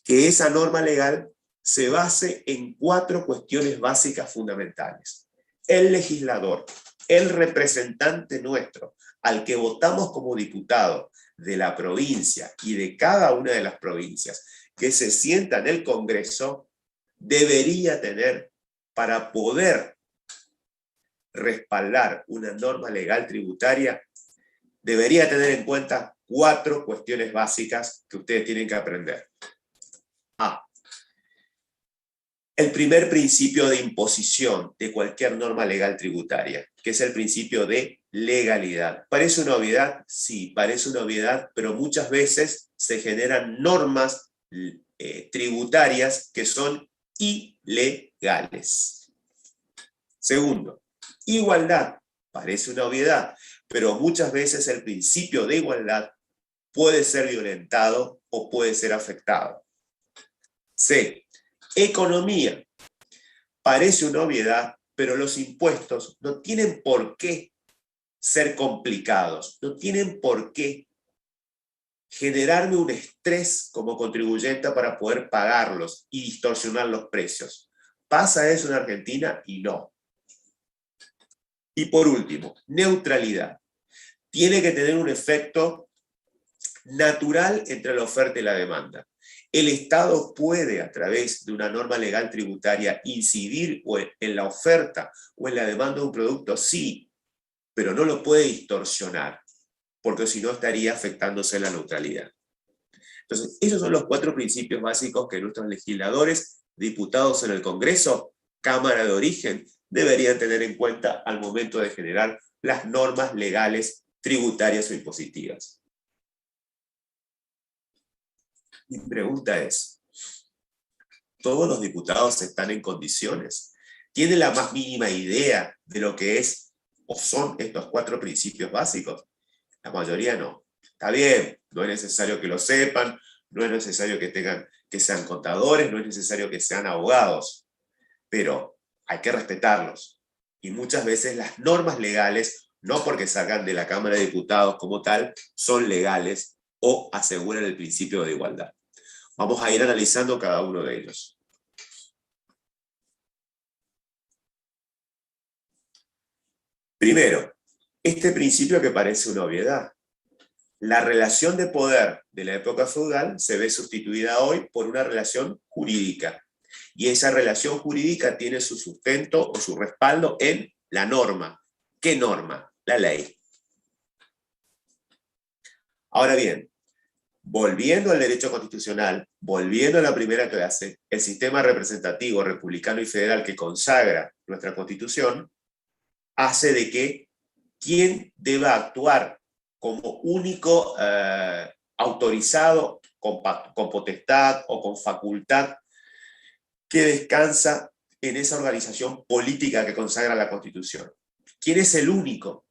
que esa norma legal se base en 4 cuestiones básicas fundamentales. El legislador, el representante nuestro, al que votamos como diputado de la provincia y de cada una de las provincias, que se sienta en el Congreso, debería tener, para poder respaldar una norma legal tributaria, debería tener en cuenta 4 cuestiones básicas que ustedes tienen que aprender. A. El primer principio de imposición de cualquier norma legal tributaria, que es el principio de legalidad. ¿Parece una obviedad? Sí, parece una obviedad, pero muchas veces se generan normas tributarias que son ilegales. Segundo, igualdad. Parece una obviedad, pero muchas veces el principio de igualdad puede ser violentado o puede ser afectado. C. Economía. Parece una obviedad, pero los impuestos no tienen por qué ser complicados, no tienen por qué generarme un estrés como contribuyente para poder pagarlos y distorsionar los precios. ¿Pasa eso en Argentina? Y no. Y por último, neutralidad. Tiene que tener un efecto natural entre la oferta y la demanda. El Estado puede, a través de una norma legal tributaria, incidir en la oferta o en la demanda de un producto, sí, pero no lo puede distorsionar, porque si no estaría afectándose la neutralidad. Entonces, esos son los 4 principios básicos que nuestros legisladores, diputados en el Congreso, Cámara de Origen, deberían tener en cuenta al momento de generar las normas legales tributarias o impositivas. Mi pregunta es, ¿todos los diputados están en condiciones? ¿Tienen la más mínima idea de lo que es o son estos 4 principios básicos? La mayoría no. Está bien, no es necesario que lo sepan, no es necesario que sean contadores, no es necesario que sean abogados, pero hay que respetarlos. Y muchas veces las normas legales, no porque salgan de la Cámara de Diputados como tal, son legales o aseguran el principio de igualdad. Vamos a ir analizando cada uno de ellos. Primero, este principio que parece una obviedad. La relación de poder de la época feudal se ve sustituida hoy por una relación jurídica. Y esa relación jurídica tiene su sustento o su respaldo en la norma. ¿Qué norma? La ley. Ahora bien, volviendo al derecho constitucional, volviendo a la primera clase, el sistema representativo, republicano y federal que consagra nuestra Constitución, hace de que quien deba actuar como único autorizado con potestad o con facultad que descansa en esa organización política que consagra la Constitución. ¿Quién es el único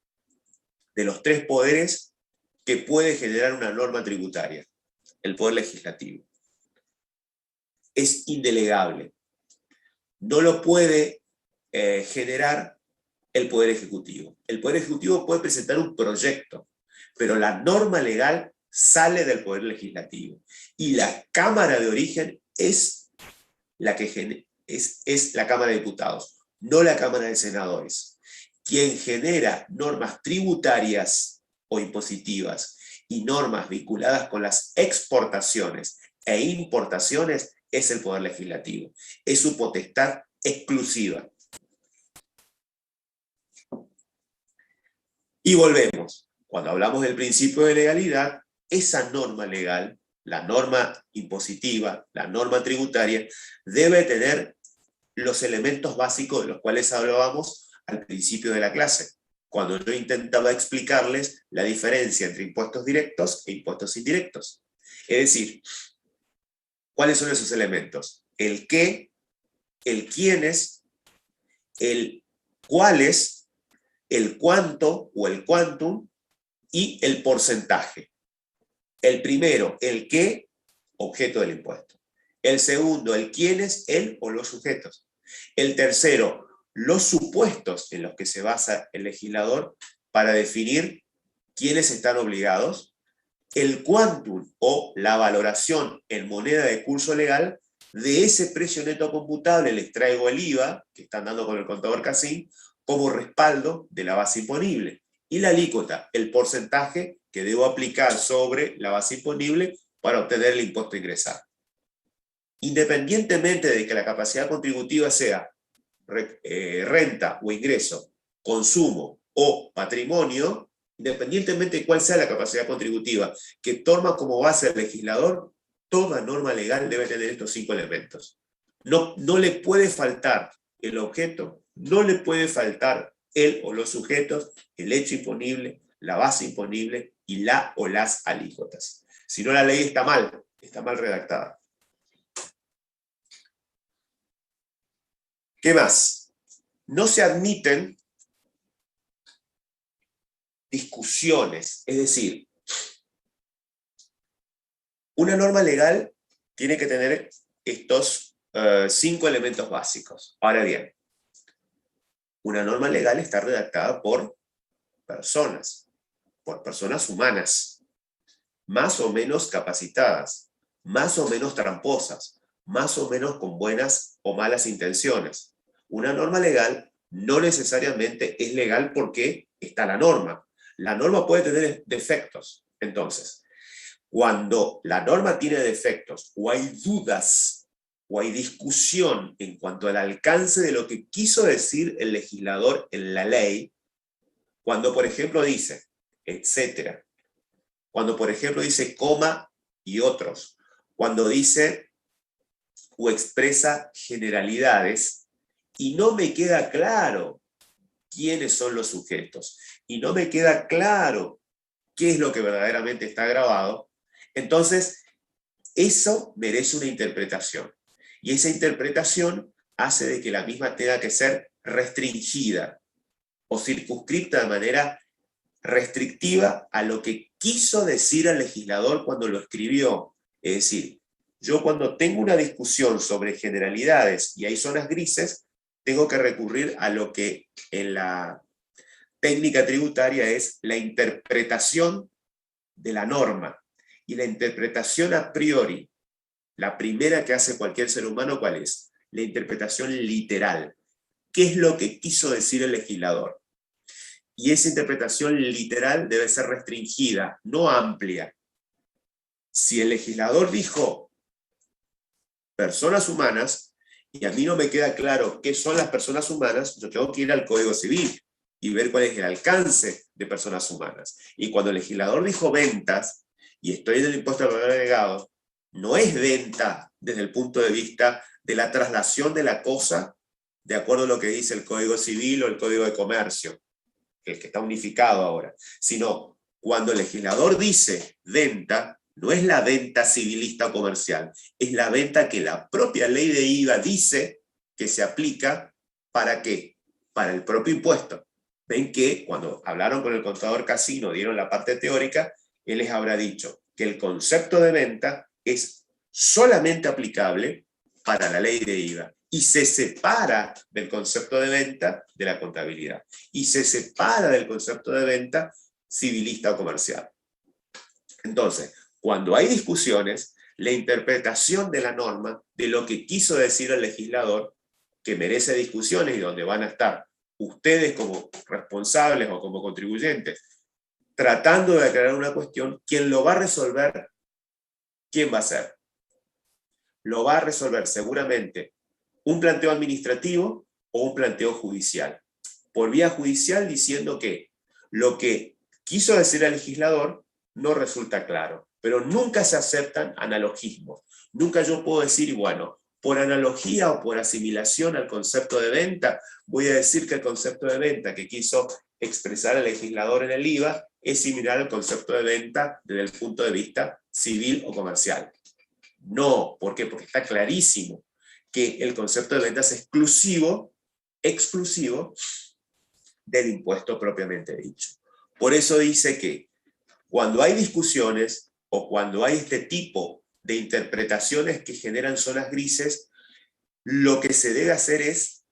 de los 3 poderes que puede generar una norma tributaria? El poder legislativo. Es indelegable. No lo puede generar el poder ejecutivo. El poder ejecutivo puede presentar un proyecto, pero la norma legal sale del poder legislativo. Y la Cámara de Origen es la que es la Cámara de Diputados, no la Cámara de Senadores. Quien genera normas tributarias o impositivas y normas vinculadas con las exportaciones e importaciones es el Poder Legislativo. Es su potestad exclusiva. Y volvemos. Cuando hablamos del principio de legalidad, esa norma legal, la norma impositiva, la norma tributaria, debe tener los elementos básicos de los cuales hablábamos al principio de la clase, cuando yo intentaba explicarles la diferencia entre impuestos directos e impuestos indirectos. Es decir, ¿cuáles son esos elementos? El qué, el quiénes, el cuáles, el cuánto o el quantum y el porcentaje. El primero, el qué, objeto del impuesto. El segundo, el quiénes, el o los sujetos. El tercero, los supuestos en los que se basa el legislador para definir quiénes están obligados. El quantum o la valoración en moneda de curso legal de ese precio neto computable. Les traigo el IVA, que están dando con el contador Cassim, como respaldo de la base imponible. Y la alícuota, el porcentaje que debo aplicar sobre la base imponible para obtener el impuesto a ingresar. Independientemente de que la capacidad contributiva sea renta o ingreso, consumo o patrimonio, independientemente de cuál sea la capacidad contributiva que toma como base el legislador, toda norma legal debe tener estos 5 elementos. No le puede faltar el objeto, no le puede faltar el o los sujetos, el hecho imponible, la base imponible y la o las alícuotas. Si no, la ley está mal redactada. ¿Qué más? No se admiten discusiones, es decir, una norma legal tiene que tener estos 5 elementos básicos. Ahora bien, una norma legal está redactada por personas humanas, más o menos capacitadas, más o menos tramposas, más o menos con buenas o malas intenciones. Una norma legal no necesariamente es legal porque está la norma. La norma puede tener defectos. Entonces, cuando la norma tiene defectos o hay dudas o hay discusión en cuanto al alcance de lo que quiso decir el legislador en la ley, cuando por ejemplo dice, etcétera, cuando por ejemplo dice coma y otros, cuando dice o expresa generalidades y no me queda claro quiénes son los sujetos y no me queda claro qué es lo que verdaderamente está grabado, entonces eso merece una interpretación. Y esa interpretación hace de que la misma tenga que ser restringida o circunscripta de manera restrictiva a lo que quiso decir el legislador cuando lo escribió. Es decir, yo cuando tengo una discusión sobre generalidades y hay zonas grises, tengo que recurrir a lo que en la técnica tributaria es la interpretación de la norma. Y la interpretación a priori, la primera que hace cualquier ser humano, ¿cuál es? La interpretación literal. ¿Qué es lo que quiso decir el legislador? Y esa interpretación literal debe ser restringida, no amplia. Si el legislador dijo personas humanas, y a mí no me queda claro qué son las personas humanas, yo tengo que ir al Código Civil y ver cuál es el alcance de personas humanas. Y cuando el legislador dijo ventas, y estoy en el impuesto al valor agregado, no es venta desde el punto de vista de la traslación de la cosa de acuerdo a lo que dice el Código Civil o el Código de Comercio, el que está unificado ahora, sino cuando el legislador dice venta, no es la venta civilista o comercial, es la venta que la propia ley de IVA dice que se aplica, ¿para qué? Para el propio impuesto. Ven que cuando hablaron con el contador Casino, dieron la parte teórica, él les habrá dicho que el concepto de venta es solamente aplicable para la ley de IVA y se separa del concepto de venta de la contabilidad y se separa del concepto de venta civilista o comercial. Entonces, cuando hay discusiones, la interpretación de la norma, de lo que quiso decir el legislador, que merece discusiones y donde van a estar ustedes como responsables o como contribuyentes, tratando de aclarar una cuestión, quien lo va a resolver, ¿quién va a ser? Lo va a resolver seguramente un planteo administrativo o un planteo judicial. Por vía judicial diciendo que lo que quiso decir el legislador no resulta claro, pero nunca se aceptan analogismos. Nunca yo puedo decir, bueno, por analogía o por asimilación al concepto de venta, voy a decir que el concepto de venta que quiso expresar el legislador en el IVA es similar al concepto de venta desde el punto de vista civil o comercial. No, ¿por qué? Porque está clarísimo que el concepto de venta es exclusivo del impuesto propiamente dicho. Por eso dice que cuando hay discusiones o cuando hay este tipo de interpretaciones que generan zonas grises, lo que se debe hacer es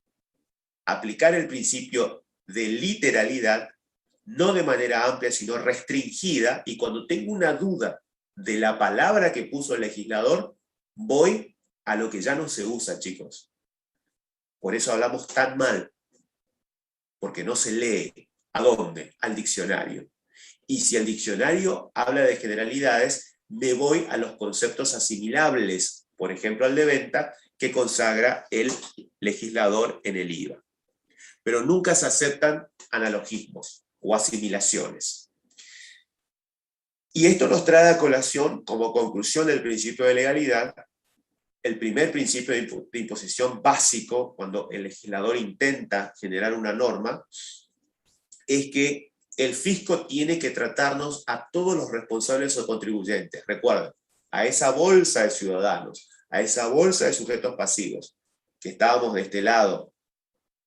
aplicar el principio de literalidad, no de manera amplia, sino restringida, y cuando tengo una duda de la palabra que puso el legislador, voy a lo que ya no se usa, chicos. Por eso hablamos tan mal, porque no se lee. ¿A dónde? Al diccionario. Y si el diccionario habla de generalidades, me voy a los conceptos asimilables, por ejemplo al de venta, que consagra el legislador en el IVA. Pero nunca se aceptan analogismos o asimilaciones. Y esto nos trae a colación, como conclusión del principio de legalidad, el primer principio de imposición básico, cuando el legislador intenta generar una norma, es que el fisco tiene que tratarnos a todos los responsables o contribuyentes. Recuerden, a esa bolsa de ciudadanos, a esa bolsa de sujetos pasivos, que estábamos de este lado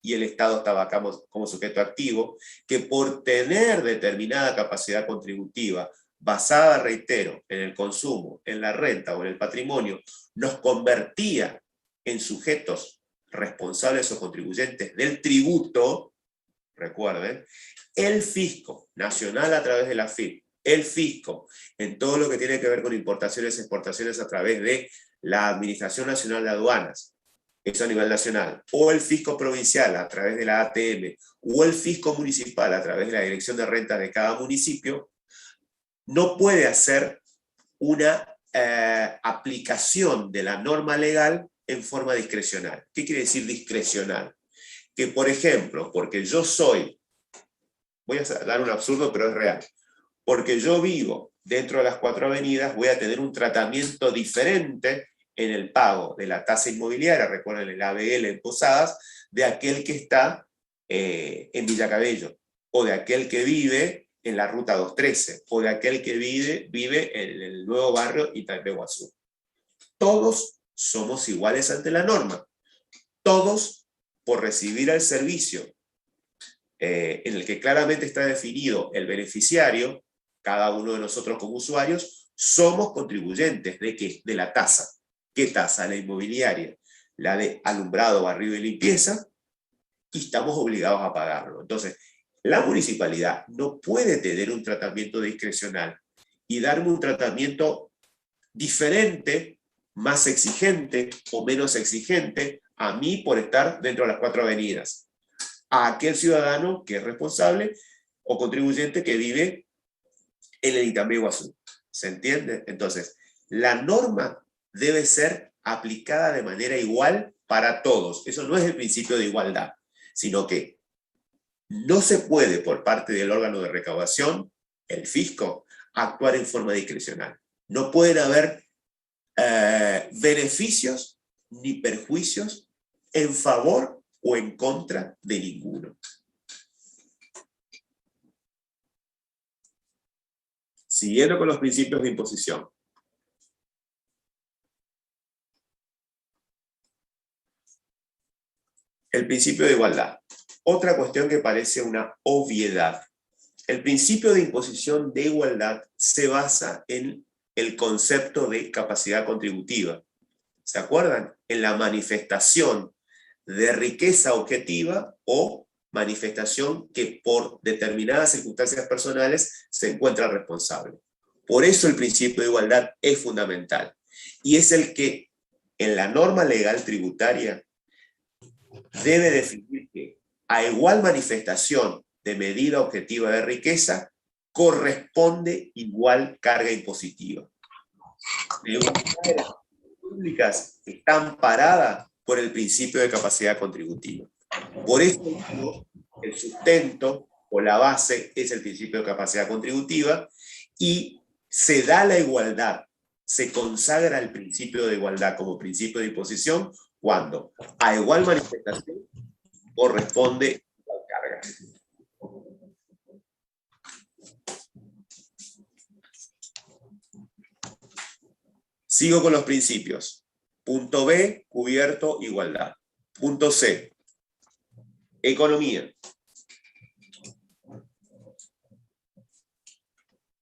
y el Estado estaba acá como sujeto activo, que por tener determinada capacidad contributiva, basada, reitero, en el consumo, en la renta o en el patrimonio, nos convertía en sujetos responsables o contribuyentes del tributo. Recuerden, el fisco nacional a través de la FIP, el fisco en todo lo que tiene que ver con importaciones y exportaciones a través de la Administración Nacional de Aduanas, eso a nivel nacional, o el fisco provincial a través de la ATM, o el fisco municipal a través de la Dirección de Rentas de cada municipio, no puede hacer una aplicación de la norma legal en forma discrecional. ¿Qué quiere decir discrecional? Que, por ejemplo, porque yo soy, voy a dar un absurdo, pero es real, porque yo vivo dentro de las 4 avenidas, voy a tener un tratamiento diferente en el pago de la tasa inmobiliaria, recuerden el ABL en Posadas, de aquel que está en Villa Cabello, o de aquel que vive en la ruta 213, o de aquel que vive en el nuevo barrio Itaipei-Guazú. Todos somos iguales ante la norma. Todos, por recibir el servicio en el que claramente está definido el beneficiario, cada uno de nosotros como usuarios, somos contribuyentes ¿de qué? De la tasa. ¿Qué tasa? La inmobiliaria, la de alumbrado, barrido y limpieza, y estamos obligados a pagarlo. Entonces, la municipalidad no puede tener un tratamiento discrecional y darme un tratamiento diferente, más exigente o menos exigente a mí por estar dentro de las 4 avenidas, a aquel ciudadano que es responsable o contribuyente que vive en el Itaipei-Guazú. ¿Se entiende? Entonces, la norma debe ser aplicada de manera igual para todos. Eso no es el principio de igualdad, sino que no se puede por parte del órgano de recaudación, el fisco, actuar en forma discrecional. No pueden haber beneficios ni perjuicios en favor o en contra de ninguno. Siguiendo con los principios de imposición. El principio de igualdad. Otra cuestión que parece una obviedad. El principio de imposición de igualdad se basa en el concepto de capacidad contributiva. ¿Se acuerdan? En la manifestación de riqueza objetiva o manifestación que por determinadas circunstancias personales se encuentra responsable. Por eso el principio de igualdad es fundamental. Y es el que en la norma legal tributaria debe definir que a igual manifestación de medida objetiva de riqueza corresponde igual carga impositiva. La unidad de las públicas está amparada por el principio de capacidad contributiva. Por eso el sustento o la base es el principio de capacidad contributiva y se da la igualdad, se consagra el principio de igualdad como principio de imposición cuando a igual manifestación corresponde igual carga. Sigo con los principios. Punto B, cubierto, igualdad. Punto C, economía.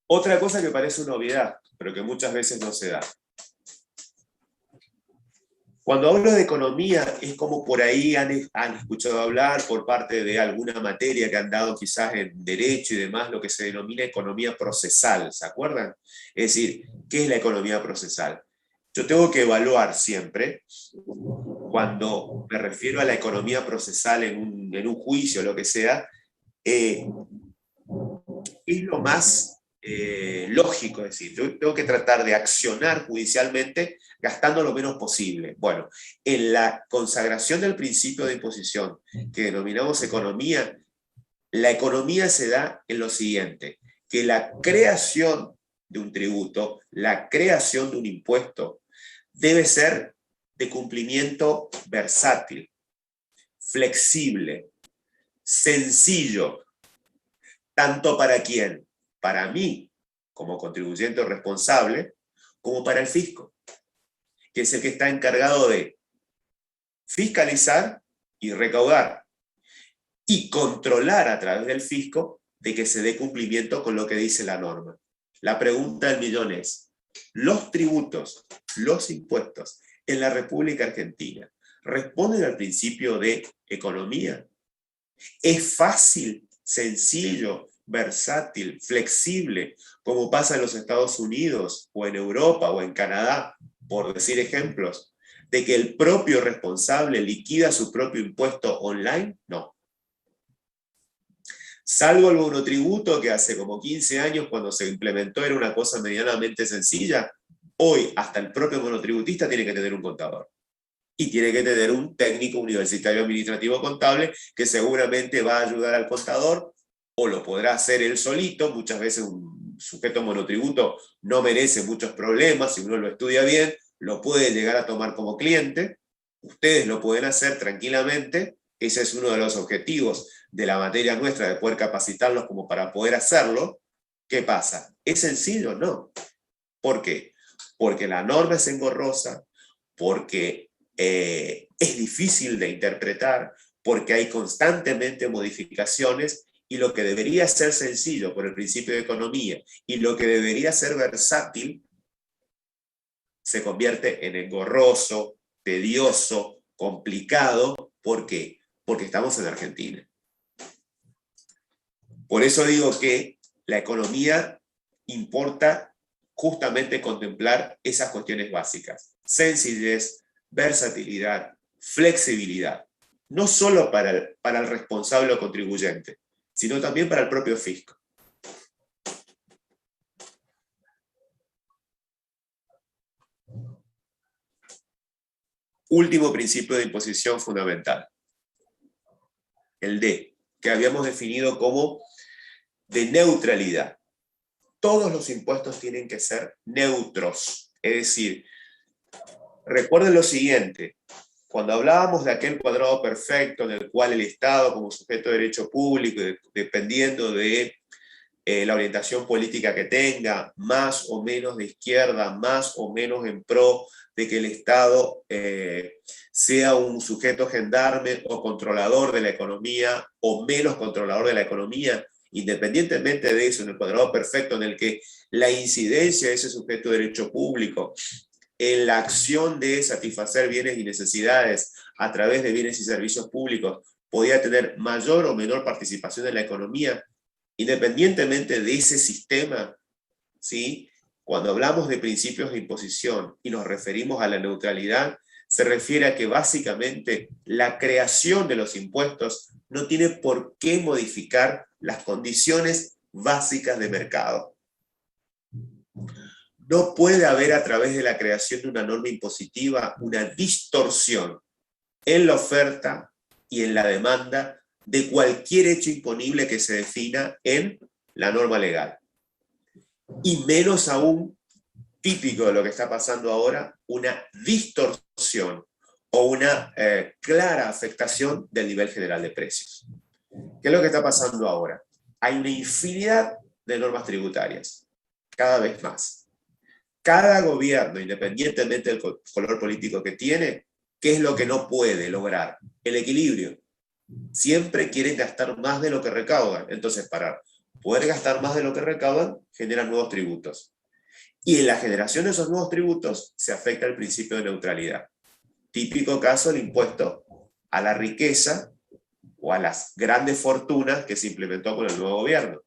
Otra cosa que parece una obviedad, pero que muchas veces no se da. Cuando hablo de economía, es como por ahí han escuchado hablar por parte de alguna materia que han dado quizás en derecho y demás, lo que se denomina economía procesal, ¿se acuerdan? Es decir, ¿qué es la economía procesal? Yo tengo que evaluar siempre, cuando me refiero a la economía procesal en un juicio o lo que sea, es lo más lógico, es decir, yo tengo que tratar de accionar judicialmente gastando lo menos posible. Bueno, en la consagración del principio de imposición que denominamos economía, la economía se da en lo siguiente, que la creación de un tributo, la creación de un impuesto, debe ser de cumplimiento versátil, flexible, sencillo, tanto para quién, para mí, como contribuyente responsable, como para el fisco, que es el que está encargado de fiscalizar y recaudar, y controlar a través del fisco de que se dé cumplimiento con lo que dice la norma. La pregunta del millón es, ¿los tributos, los impuestos en la República Argentina responden al principio de economía? ¿Es fácil, sencillo, versátil, flexible, como pasa en los Estados Unidos, o en Europa, o en Canadá? por decir ejemplos, de que el propio responsable liquida su propio impuesto online? No. Salvo el monotributo, que hace como 15 años cuando se implementó era una cosa medianamente sencilla, hoy hasta el propio monotributista tiene que tener un contador. Y tiene que tener un técnico universitario administrativo contable que seguramente va a ayudar al contador, o lo podrá hacer él solito. Muchas veces un sujeto monotributo no merece muchos problemas, si uno lo estudia bien, lo puede llegar a tomar como cliente. Ustedes lo pueden hacer tranquilamente. Ese es uno de los objetivos de la materia nuestra, de poder capacitarlos como para poder hacerlo. ¿Qué pasa? ¿Es sencillo? No. ¿Por qué? Porque la norma es engorrosa, porque es difícil de interpretar, porque hay constantemente modificaciones, y lo que debería ser sencillo por el principio de economía y lo que debería ser versátil se convierte en engorroso, tedioso, complicado. ¿Por qué? Porque estamos en Argentina. Por eso digo que la economía importa justamente contemplar esas cuestiones básicas: sencillez, versatilidad, flexibilidad, no solo para el responsable o contribuyente, sino también para el propio fisco. Último principio de imposición fundamental, el D, que habíamos definido como de neutralidad. Todos los impuestos tienen que ser neutros, es decir, recuerden lo siguiente: cuando hablábamos de aquel cuadrado perfecto en el cual el Estado, como sujeto de derecho público, dependiendo de la orientación política que tenga, más o menos de izquierda, más o menos en pro de que el Estado sea un sujeto gendarme o controlador de la economía, o menos controlador de la economía, independientemente de eso, en el cuadrado perfecto en el que la incidencia de ese sujeto de derecho público en la acción de satisfacer bienes y necesidades a través de bienes y servicios públicos podía tener mayor o menor participación en la economía, independientemente de ese sistema, ¿sí? Cuando hablamos de principios de imposición y nos referimos a la neutralidad, se refiere a que básicamente la creación de los impuestos no tiene por qué modificar las condiciones básicas de mercado. No puede haber, a través de la creación de una norma impositiva, una distorsión en la oferta y en la demanda de cualquier hecho imponible que se defina en la norma legal. Y menos aún, típico de lo que está pasando ahora, una distorsión o una clara afectación del nivel general de precios. ¿Qué es lo que está pasando ahora? Hay una infinidad de normas tributarias, cada vez más. Cada gobierno, independientemente del color político que tiene, ¿qué es lo que no puede lograr? El equilibrio. Siempre quieren gastar más de lo que recaudan. Entonces, para poder gastar más de lo que recaudan, generan nuevos tributos. Y en la generación de esos nuevos tributos se afecta el principio de neutralidad. Típico caso, el impuesto a la riqueza o a las grandes fortunas que se implementó con el nuevo gobierno.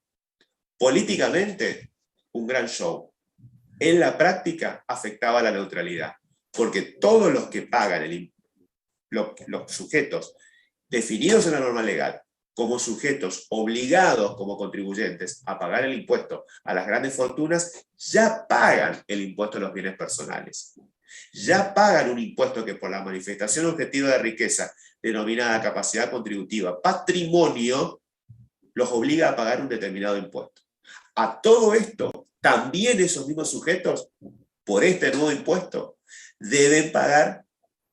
Políticamente, un gran show. En la práctica, afectaba la neutralidad, porque todos los que pagan, los sujetos definidos en la norma legal como sujetos obligados como contribuyentes a pagar el impuesto a las grandes fortunas, ya pagan el impuesto a los bienes personales. Ya pagan un impuesto que, por la manifestación objetiva de riqueza denominada capacidad contributiva, patrimonio, los obliga a pagar un determinado impuesto. A todo esto, también esos mismos sujetos, por este nuevo impuesto, deben pagar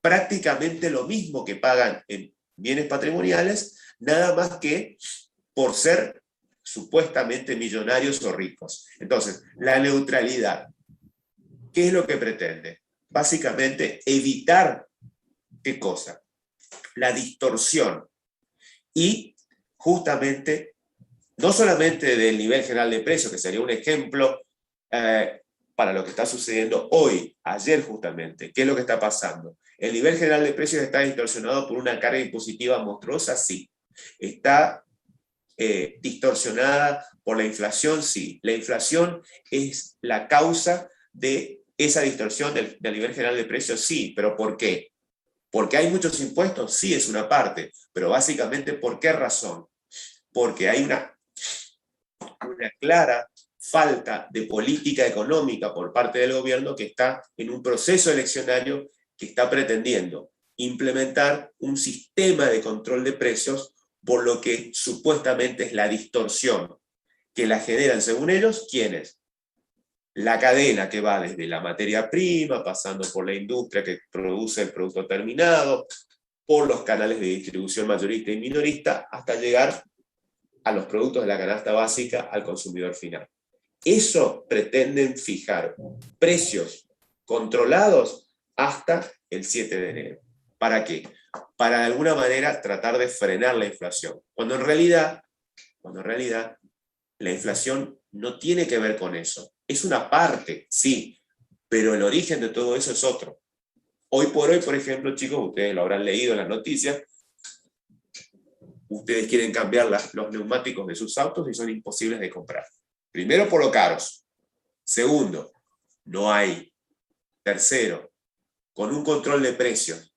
prácticamente lo mismo que pagan en bienes patrimoniales, nada más que por ser supuestamente millonarios o ricos. Entonces, la neutralidad, ¿qué es lo que pretende? Básicamente, evitar, ¿qué cosa? La distorsión. Y justamente, no solamente del nivel general de precios, que sería un ejemplo para lo que está sucediendo hoy, ayer justamente. ¿Qué es lo que está pasando? ¿El nivel general de precios está distorsionado por una carga impositiva monstruosa? Sí. ¿Está distorsionada por la inflación? Sí. La inflación es la causa de esa distorsión del nivel general de precios? Sí, pero ¿por qué? ¿Porque hay muchos impuestos? Sí, es una parte, pero básicamente, ¿por qué razón? Porque hay una clara falta de política económica por parte del gobierno que está en un proceso eleccionario que está pretendiendo implementar un sistema de control de precios por lo que supuestamente es la distorsión que la generan, según ellos, ¿quiénes? La cadena que va desde la materia prima, pasando por la industria que produce el producto terminado, por los canales de distribución mayorista y minorista, hasta llegar a los productos de la canasta básica al consumidor final. Eso pretenden fijar precios controlados hasta el 7 de enero. ¿Para qué? Para de alguna manera tratar de frenar la inflación. Cuando en realidad la inflación no tiene que ver con eso. Es una parte, sí, pero el origen de todo eso es otro. Hoy por hoy, por ejemplo, chicos, ustedes lo habrán leído en las noticias, ustedes quieren cambiar los neumáticos de sus autos y son imposibles de comprar. Primero, por lo caros. Segundo, no hay. Tercero, con un control de precios,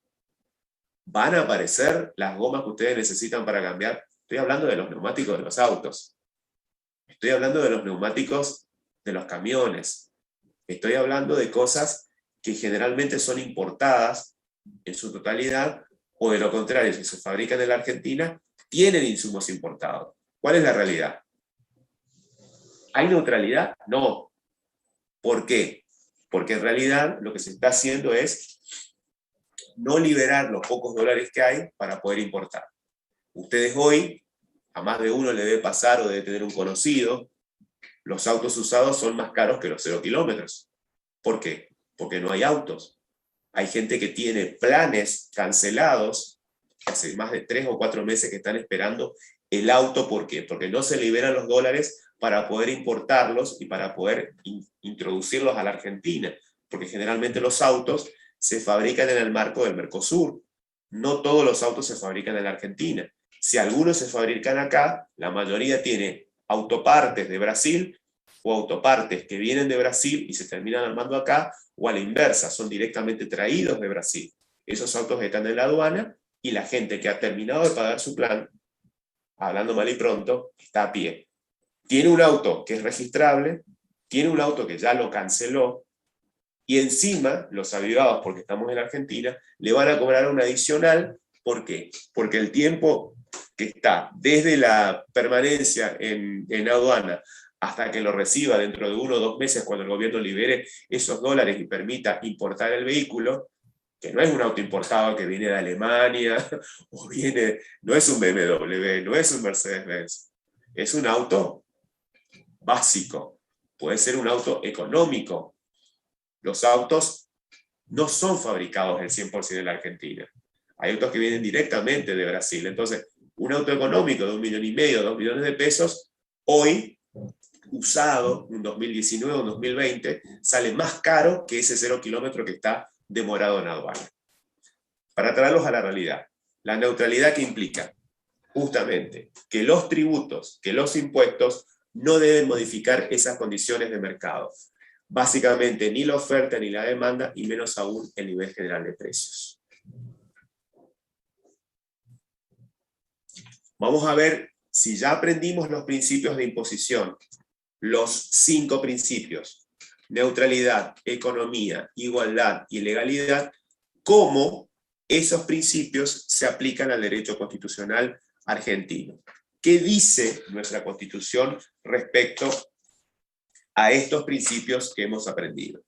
¿van a aparecer las gomas que ustedes necesitan para cambiar? Estoy hablando de los neumáticos de los autos. Estoy hablando de los neumáticos de los camiones. Estoy hablando de cosas que generalmente son importadas en su totalidad, o de lo contrario, si se fabrican en la Argentina, tienen insumos importados. ¿Cuál es la realidad? ¿Hay neutralidad? No. ¿Por qué? Porque en realidad lo que se está haciendo es no liberar los pocos dólares que hay para poder importar. Ustedes hoy, a más de uno le debe pasar o debe tener un conocido, los autos usados son más caros que los 0 kilómetros. ¿Por qué? Porque no hay autos. Hay gente que tiene planes cancelados, hace más de 3 o 4 meses que están esperando el auto. ¿Por qué? Porque no se liberan los dólares para poder importarlos y para poder introducirlos a la Argentina. Porque generalmente los autos se fabrican en el marco del Mercosur. No todos los autos se fabrican en la Argentina. Si algunos se fabrican acá, la mayoría tiene autopartes de Brasil o autopartes que vienen de Brasil y se terminan armando acá, o a la inversa, son directamente traídos de Brasil. Esos autos están en la aduana y la gente que ha terminado de pagar su plan, hablando mal y pronto, está a pie. Tiene un auto que es registrable, tiene un auto que ya lo canceló, y encima los avivados, porque estamos en Argentina, le van a cobrar un adicional. ¿Por qué? Porque el tiempo que está desde la permanencia en aduana hasta que lo reciba dentro de 1 o 2 meses, cuando el gobierno libere esos dólares y permita importar el vehículo, que no es un auto importado que viene de Alemania, o no es un BMW, no es un Mercedes-Benz, es un auto básico, puede ser un auto económico. Los autos no son fabricados el 100% en la Argentina. Hay autos que vienen directamente de Brasil. Entonces, un auto económico de 1,5 millones, 2 millones de pesos, hoy, usado en 2019 o 2020, sale más caro que ese 0 kilómetro que está demorado en aduana. Para traerlos a la realidad, la neutralidad que implica justamente que los tributos, que los impuestos no deben modificar esas condiciones de mercado. Básicamente ni la oferta ni la demanda, y menos aún el nivel general de precios. Vamos a ver si ya aprendimos los principios de imposición, los 5 principios: neutralidad, economía, igualdad y legalidad, cómo esos principios se aplican al derecho constitucional argentino. ¿Qué dice nuestra Constitución respecto a estos principios que hemos aprendido?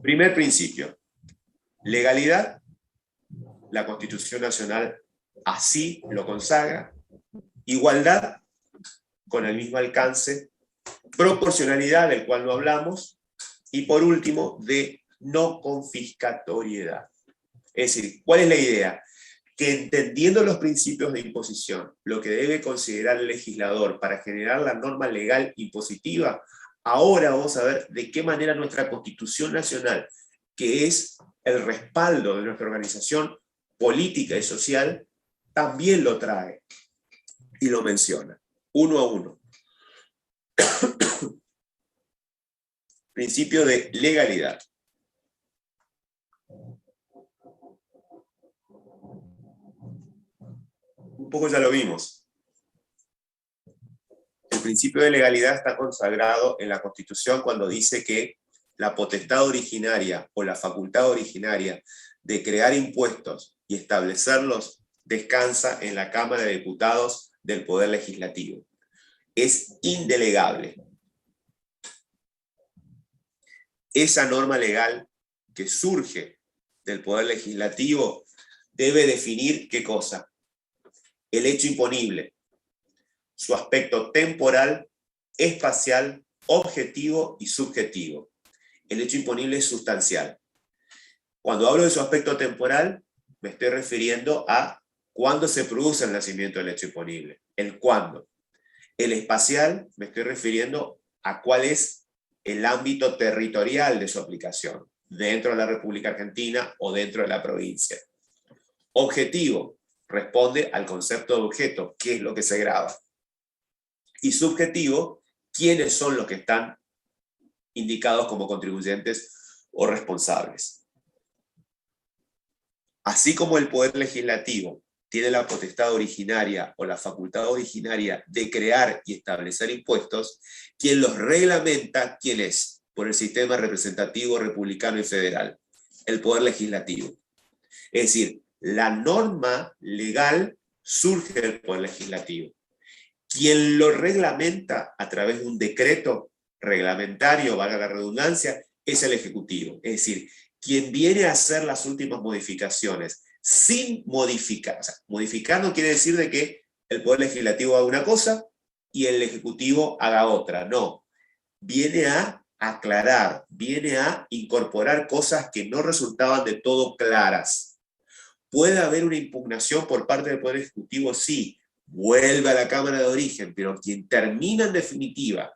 Primer principio: legalidad. La Constitución Nacional así lo consagra. Igualdad, con el mismo alcance. Proporcionalidad, del cual no hablamos. Y por último, de no confiscatoriedad. Es decir, ¿cuál es la idea? Que entendiendo los principios de imposición, lo que debe considerar el legislador para generar la norma legal impositiva, ahora vamos a ver de qué manera nuestra Constitución Nacional, que es el respaldo de nuestra organización política y social, también lo trae y lo menciona, uno a uno. Principio de legalidad. Un poco ya lo vimos. El principio de legalidad está consagrado en la Constitución cuando dice que la potestad originaria o la facultad originaria de crear impuestos y establecerlos descansa en la Cámara de Diputados del Poder Legislativo. Es indelegable. Esa norma legal que surge del Poder Legislativo debe definir ¿qué cosa? El hecho imponible, su aspecto temporal, espacial, objetivo y subjetivo. El hecho imponible es sustancial. Cuando hablo de su aspecto temporal, me estoy refiriendo a cuándo se produce el nacimiento del hecho imponible, el cuándo. El espacial, me estoy refiriendo a cuál es el ámbito territorial de su aplicación, dentro de la República Argentina o dentro de la provincia. Objetivo, responde al concepto de objeto, qué es lo que se grava. Y subjetivo, quiénes son los que están indicados como contribuyentes o responsables. Así como el Poder Legislativo tiene la potestad originaria o la facultad originaria de crear y establecer impuestos, quien los reglamenta, ¿quién es? Por el sistema representativo, republicano y federal, el Poder Legislativo. Es decir, la norma legal surge del Poder Legislativo. Quien lo reglamenta a través de un decreto reglamentario, valga la redundancia, es el Ejecutivo. Es decir, quien viene a hacer las últimas modificaciones sin modificar. O sea, modificar no quiere decir de que el Poder Legislativo haga una cosa y el Ejecutivo haga otra. No. Viene a aclarar, viene a incorporar cosas que no resultaban de todo claras. ¿Puede haber una impugnación por parte del Poder Ejecutivo? Sí. Vuelve a la Cámara de Origen, pero quien termina en definitiva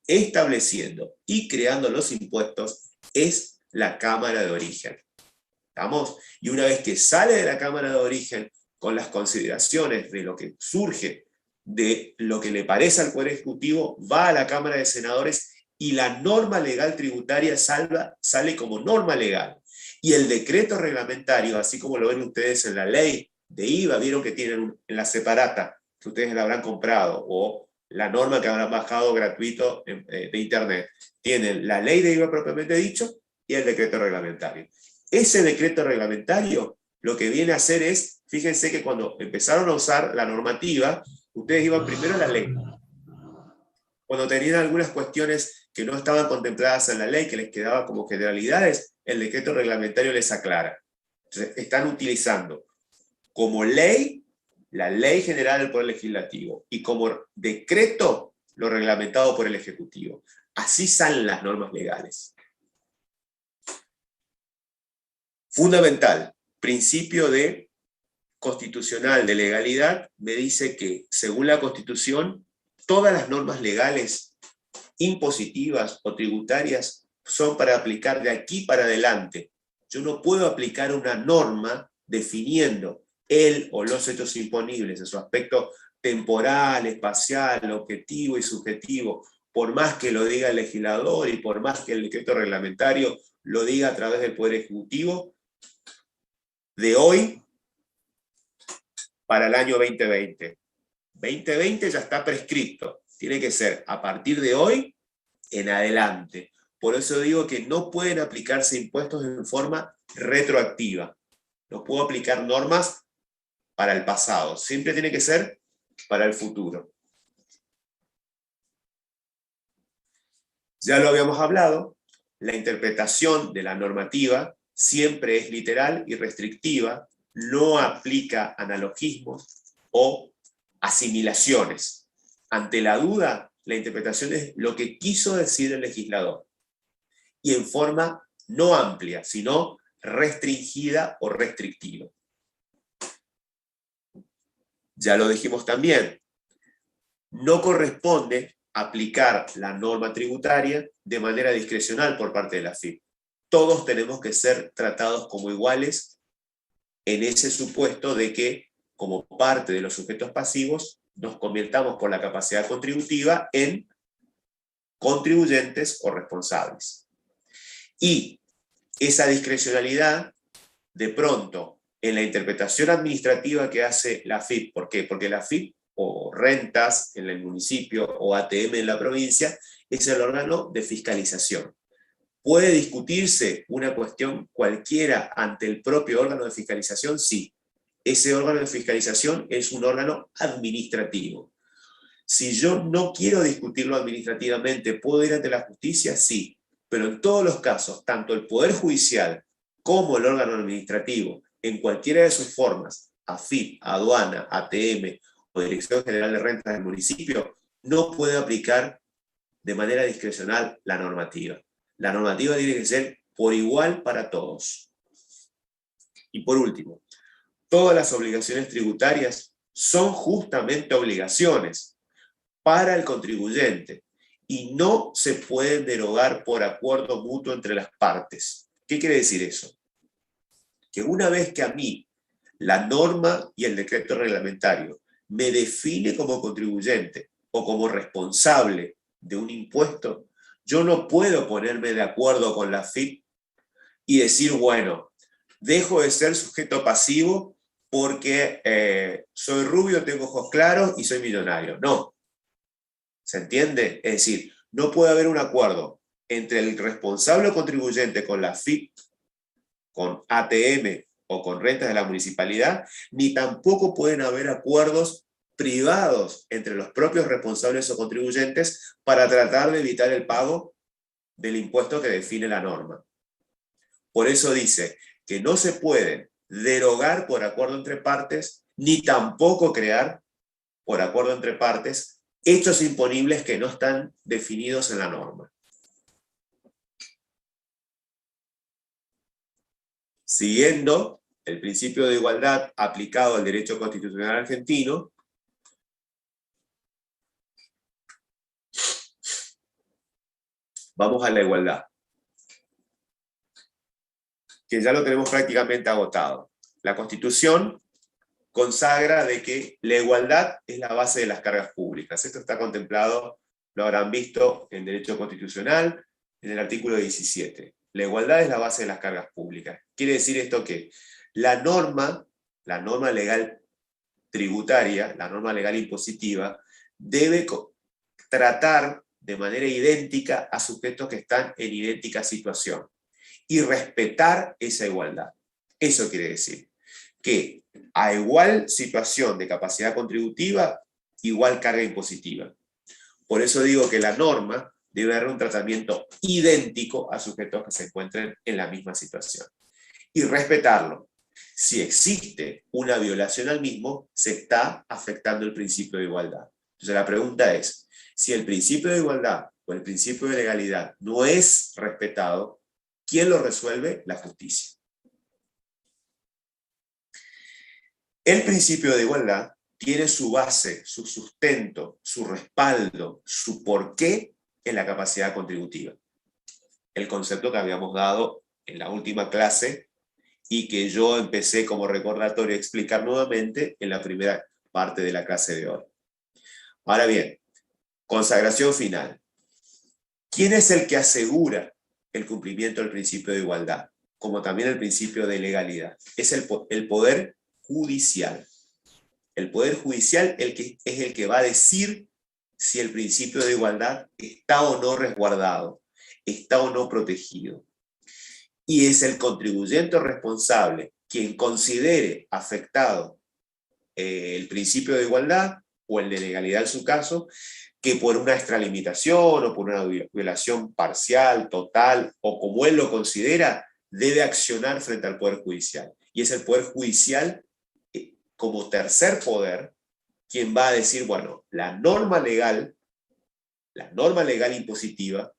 estableciendo y creando los impuestos es la Cámara de Origen. ¿Estamos? Y una vez que sale de la Cámara de Origen con las consideraciones de lo que surge, de lo que le parece al Poder Ejecutivo, va a la Cámara de Senadores y la norma legal tributaria sale como norma legal. Y el decreto reglamentario, así como lo ven ustedes en la ley de IVA, vieron que tienen en la separata, que ustedes la habrán comprado, o la norma que habrán bajado gratuito de internet, tienen la ley de IVA propiamente dicho y el decreto reglamentario. Ese decreto reglamentario lo que viene a hacer es, fíjense que cuando empezaron a usar la normativa, ustedes iban primero a la ley. Cuando tenían algunas cuestiones que no estaban contempladas en la ley, que les quedaban como generalidades, el decreto reglamentario les aclara. Entonces, están utilizando como ley la Ley General del Poder Legislativo y como decreto lo reglamentado por el Ejecutivo. Así salen las normas legales. Fundamental, principio constitucional de legalidad, me dice que, según la Constitución, todas las normas legales, impositivas o tributarias, son para aplicar de aquí para adelante. Yo no puedo aplicar una norma definiendo el o los hechos imponibles en su aspecto temporal, espacial, objetivo y subjetivo, por más que lo diga el legislador y por más que el decreto reglamentario lo diga a través del Poder Ejecutivo, de hoy para el año 2020. 2020 ya está prescrito, tiene que ser a partir de hoy en adelante. Por eso digo que no pueden aplicarse impuestos en forma retroactiva. No puedo aplicar normas para el pasado, siempre tiene que ser para el futuro. Ya lo habíamos hablado, la interpretación de la normativa siempre es literal y restrictiva, no aplica analogismos o asimilaciones. Ante la duda, la interpretación es lo que quiso decir el legislador, y en forma no amplia, sino restringida o restrictiva. Ya lo dijimos también, no corresponde aplicar la norma tributaria de manera discrecional por parte de la AFIP. Todos tenemos que ser tratados como iguales en ese supuesto de que, como parte de los sujetos pasivos, nos convirtamos por la capacidad contributiva en contribuyentes o responsables. Y esa discrecionalidad, de pronto, en la interpretación administrativa que hace la AFIP, ¿por qué? Porque la AFIP, o rentas en el municipio, o ATM en la provincia, es el órgano de fiscalización. ¿Puede discutirse una cuestión cualquiera ante el propio órgano de fiscalización? Sí. Ese órgano de fiscalización es un órgano administrativo. Si yo no quiero discutirlo administrativamente, ¿puedo ir ante la justicia? Sí. Pero en todos los casos, tanto el Poder Judicial como el órgano administrativo, en cualquiera de sus formas, AFIP, aduana, ATM o Dirección General de Rentas del municipio, no puede aplicar de manera discrecional la normativa. La normativa tiene que ser por igual para todos. Y por último, todas las obligaciones tributarias son justamente obligaciones para el contribuyente y no se pueden derogar por acuerdo mutuo entre las partes. ¿Qué quiere decir eso? Que una vez que a mí la norma y el decreto reglamentario me define como contribuyente o como responsable de un impuesto, yo no puedo ponerme de acuerdo con la AFIP y decir, bueno, dejo de ser sujeto pasivo porque soy rubio, tengo ojos claros y soy millonario. No. ¿Se entiende? Es decir, no puede haber un acuerdo entre el responsable o contribuyente con la AFIP, con ATM o con rentas de la municipalidad, ni tampoco pueden haber acuerdos privados entre los propios responsables o contribuyentes para tratar de evitar el pago del impuesto que define la norma. Por eso dice que no se pueden derogar por acuerdo entre partes, ni tampoco crear por acuerdo entre partes hechos imponibles que no están definidos en la norma. Siguiendo el principio de igualdad aplicado al derecho constitucional argentino, vamos a la igualdad, que ya lo tenemos prácticamente agotado. La Constitución consagra de que la igualdad es la base de las cargas públicas. Esto está contemplado, lo habrán visto en derecho constitucional, en el artículo 17. La igualdad es la base de las cargas públicas. Quiere decir esto que la norma legal tributaria, la norma legal impositiva, debe tratar de manera idéntica a sujetos que están en idéntica situación y respetar esa igualdad. Eso quiere decir que a igual situación de capacidad contributiva, igual carga impositiva. Por eso digo que la norma debe dar un tratamiento idéntico a sujetos que se encuentren en la misma situación. Y respetarlo. Si existe una violación al mismo, se está afectando el principio de igualdad. Entonces la pregunta es, si el principio de igualdad o el principio de legalidad no es respetado, ¿quién lo resuelve? La justicia. El principio de igualdad tiene su base, su sustento, su respaldo, su porqué en la capacidad contributiva. El concepto que habíamos dado en la última clase y que yo empecé como recordatorio a explicar nuevamente en la primera parte de la clase de hoy. Ahora bien, consagración final. ¿Quién es el que asegura el cumplimiento del principio de igualdad? Como también el principio de legalidad. Es el Poder Judicial. El Poder Judicial es el que va a decir si el principio de igualdad está o no resguardado, está o no protegido. Y es el contribuyente responsable quien considere afectado el principio de igualdad o el de legalidad en su caso, que por una extralimitación o por una violación parcial, total, o como él lo considera, debe accionar frente al Poder Judicial. Y es el Poder Judicial, como tercer poder, quien va a decir, bueno, la norma legal impositiva,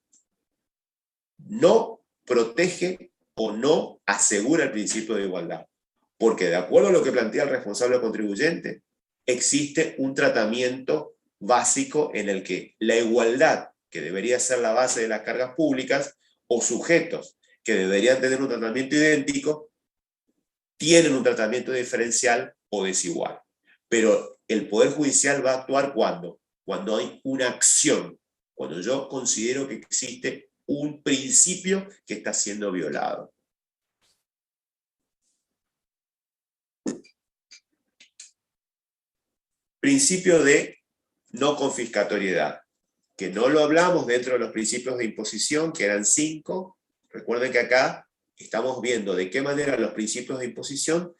no protege o no asegura el principio de igualdad. Porque de acuerdo a lo que plantea el responsable contribuyente, existe un tratamiento básico en el que la igualdad, que debería ser la base de las cargas públicas, o sujetos que deberían tener un tratamiento idéntico, tienen un tratamiento diferencial o desigual. Pero el Poder Judicial va a actuar ¿cuándo? Cuando hay una acción, cuando yo considero que existe un principio que está siendo violado. Principio de no confiscatoriedad, que no lo hablamos dentro de los principios de imposición, que eran 5. Recuerden que acá estamos viendo de qué manera los principios de imposición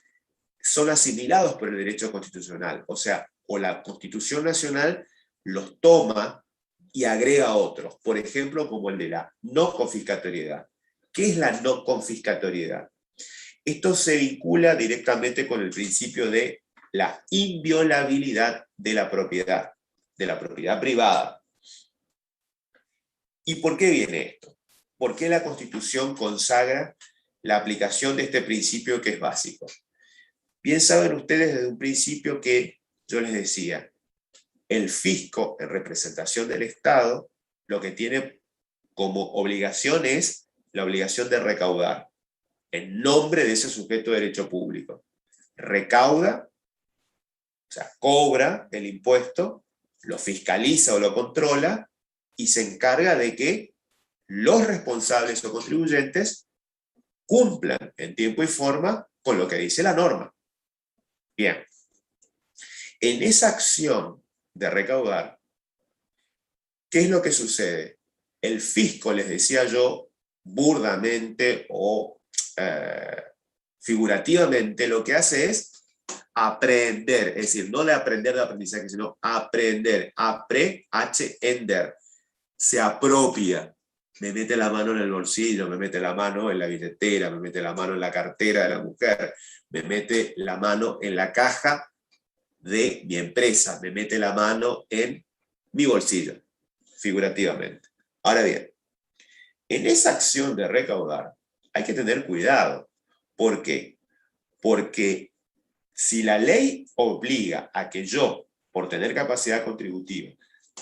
son asimilados por el derecho constitucional. O sea, o la Constitución Nacional los toma y agrega otros. Por ejemplo, como el de la no confiscatoriedad. ¿Qué es la no confiscatoriedad? Esto se vincula directamente con el principio de la inviolabilidad de la propiedad privada. ¿Y por qué viene esto? ¿Por qué la Constitución consagra la aplicación de este principio que es básico? Bien saben ustedes desde un principio que yo les decía, el fisco en representación del Estado lo que tiene como obligación es la obligación de recaudar en nombre de ese sujeto de derecho público. Recauda, o sea, cobra el impuesto, lo fiscaliza o lo controla y se encarga de que los responsables o contribuyentes cumplan en tiempo y forma con lo que dice la norma. Bien, en esa acción de recaudar, ¿qué es lo que sucede? El fisco, les decía yo, burdamente o figurativamente, lo que hace es aprender, es decir, no de aprender de aprendizaje, sino aprender, aprehender, se apropia, me mete la mano en el bolsillo, me mete la mano en la billetera, me mete la mano en la cartera de la mujer, me mete la mano en la caja de mi empresa, me mete la mano en mi bolsillo, figurativamente. Ahora bien, en esa acción de recaudar hay que tener cuidado. ¿Por qué? Porque si la ley obliga a que yo, por tener capacidad contributiva,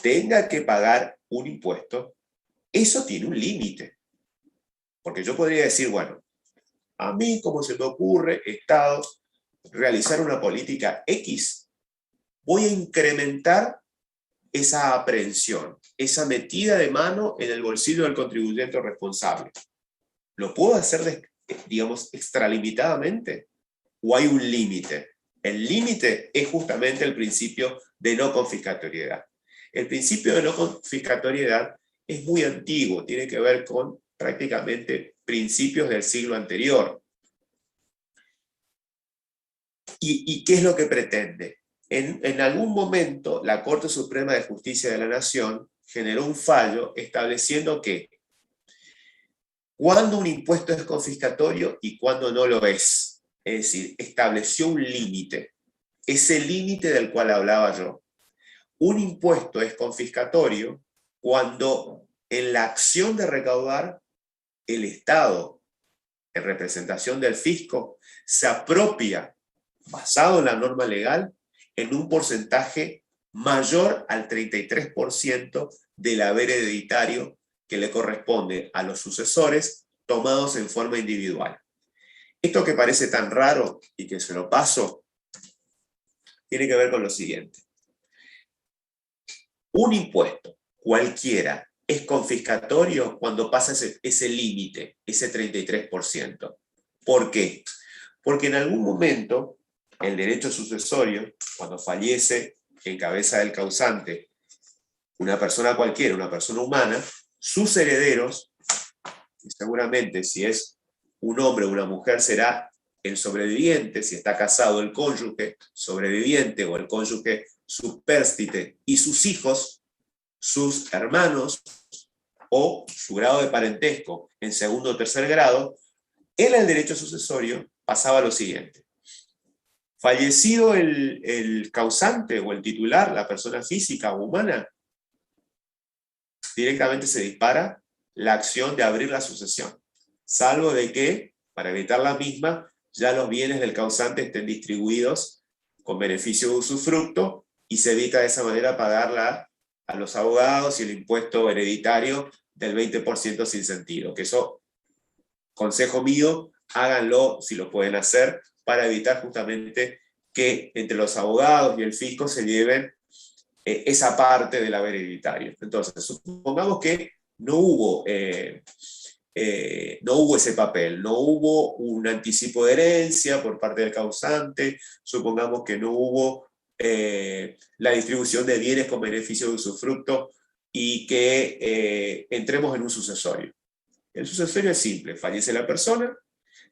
tenga que pagar un impuesto, eso tiene un límite. Porque yo podría decir, bueno, a mí, como se me ocurre, Estado, realizar una política X, voy a incrementar esa aprehensión, esa metida de mano en el bolsillo del contribuyente responsable. ¿Lo puedo hacer, digamos, extralimitadamente? ¿O hay un límite? El límite es justamente el principio de no confiscatoriedad. El principio de no confiscatoriedad es muy antiguo, tiene que ver con prácticamente principios del siglo anterior. ¿Y qué es lo que pretende? En algún momento, la Corte Suprema de Justicia de la Nación generó un fallo estableciendo que cuando un impuesto es confiscatorio y cuando no lo es. Es decir, estableció un límite. Ese límite del cual hablaba yo. Un impuesto es confiscatorio cuando en la acción de recaudar el Estado, en representación del fisco, se apropia, basado en la norma legal, en un porcentaje mayor al 33% del haber hereditario que le corresponde a los sucesores tomados en forma individual. Esto que parece tan raro y que se lo paso, tiene que ver con lo siguiente. Un impuesto, cualquiera, es confiscatorio cuando pasa ese límite, ese 33%. ¿Por qué? Porque en algún momento el derecho sucesorio, cuando fallece en cabeza del causante una persona cualquiera, una persona humana, sus herederos, y seguramente si es un hombre o una mujer será el sobreviviente, si está casado el cónyuge sobreviviente o el cónyuge supérstite, y sus hijos, sus hermanos o su grado de parentesco en segundo o tercer grado, en el derecho sucesorio pasaba lo siguiente. Fallecido el causante o el titular, la persona física o humana, directamente se dispara la acción de abrir la sucesión, salvo de que, para evitar la misma, ya los bienes del causante estén distribuidos con beneficio de usufructo y se evita de esa manera pagarla a los abogados y el impuesto hereditario del 20% sin sentido. Que eso, consejo mío, háganlo si lo pueden hacer para evitar justamente que entre los abogados y el fisco se lleven esa parte del haber hereditario. Entonces, supongamos que no hubo ese papel, no hubo un anticipo de herencia por parte del causante, supongamos que no hubo la distribución de bienes con beneficio de usufructo y que entremos en un sucesorio. El sucesorio es simple, fallece la persona,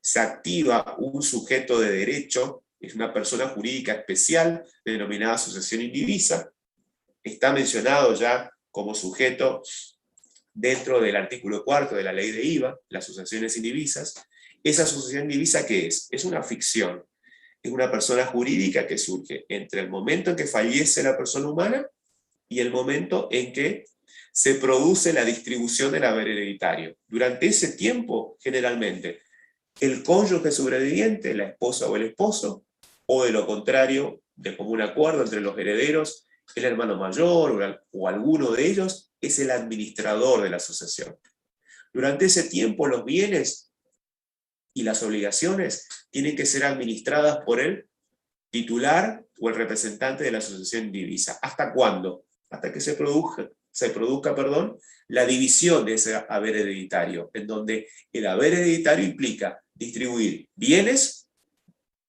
se activa un sujeto de derecho, es una persona jurídica especial denominada sucesión indivisa, está mencionado ya como sujeto dentro del artículo 4 de la ley de IVA, las sucesiones indivisas. ¿Esa sucesión indivisa qué es? Es una ficción, es una persona jurídica que surge entre el momento en que fallece la persona humana y el momento en que se produce la distribución del haber hereditario. Durante ese tiempo, generalmente, el cónyuge sobreviviente, la esposa o el esposo, o de lo contrario, de común acuerdo entre los herederos, el hermano mayor o alguno de ellos, es el administrador de la sucesión. Durante ese tiempo los bienes y las obligaciones tienen que ser administradas por el titular o el representante de la sucesión indivisa. ¿Hasta cuándo? Hasta que se produzca, la división de ese haber hereditario, en donde el haber hereditario implica distribuir bienes,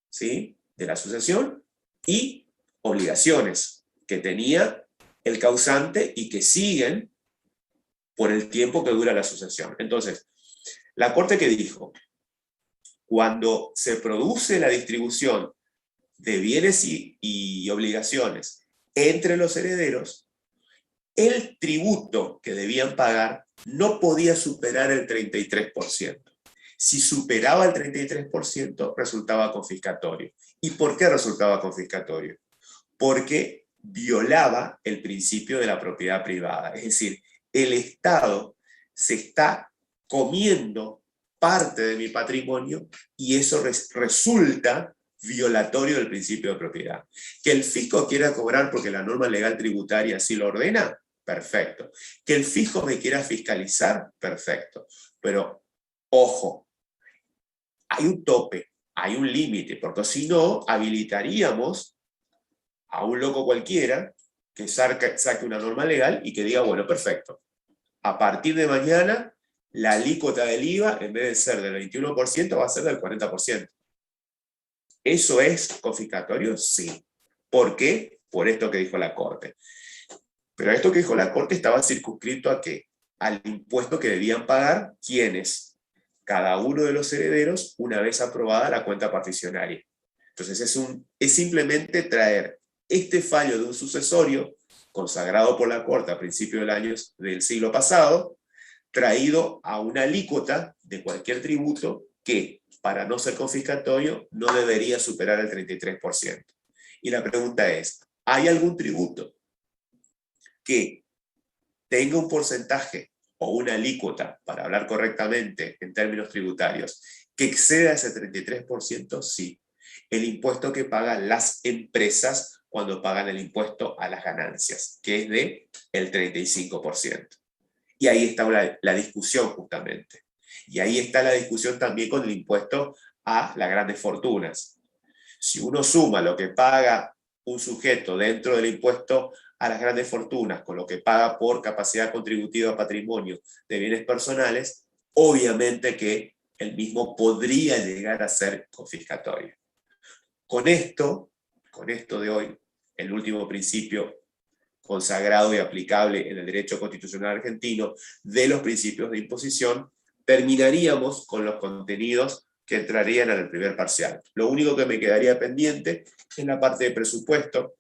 ¿sí?, de la sucesión y obligaciones que tenía el causante y que siguen por el tiempo que dura la sucesión. Entonces, la Corte que dijo, cuando se produce la distribución de bienes y obligaciones entre los herederos, el tributo que debían pagar no podía superar el 33%. Si superaba el 33%, resultaba confiscatorio. ¿Y por qué resultaba confiscatorio? Porque violaba el principio de la propiedad privada. Es decir, el Estado se está comiendo parte de mi patrimonio y eso resulta violatorio del principio de propiedad. Que el fisco quiera cobrar porque la norma legal tributaria así lo ordena, perfecto. Que el fisco me quiera fiscalizar, perfecto. Pero, ojo, hay un tope, hay un límite, porque si no, habilitaríamos a un loco cualquiera que saque una norma legal y que diga, bueno, perfecto, a partir de mañana la alícuota del IVA, en vez de ser del 21%, va a ser del 40%. ¿Eso es confiscatorio? Sí. ¿Por qué? Por esto que dijo la Corte. Pero esto que dijo la Corte estaba circunscrito ¿a qué? Al impuesto que debían pagar ¿quiénes? Cada uno de los herederos una vez aprobada la cuenta particionaria. Entonces es simplemente traer este fallo de un sucesorio consagrado por la Corte a principios del siglo pasado, traído a una alícuota de cualquier tributo que, para no ser confiscatorio, no debería superar el 33%. Y la pregunta es, ¿hay algún tributo que tenga un porcentaje o una alícuota, para hablar correctamente en términos tributarios, que exceda ese 33%? Sí. El impuesto que pagan las empresas cuando pagan el impuesto a las ganancias, que es de el 35%. Y ahí está la discusión justamente. Y ahí está la discusión también con el impuesto a las grandes fortunas. Si uno suma lo que paga un sujeto dentro del impuesto a las grandes fortunas con lo que paga por capacidad contributiva a patrimonio de bienes personales, obviamente que el mismo podría llegar a ser confiscatorio. Con esto de hoy, el último principio consagrado y aplicable en el derecho constitucional argentino de los principios de imposición, terminaríamos con los contenidos que entrarían en el primer parcial. Lo único que me quedaría pendiente es la parte de presupuesto.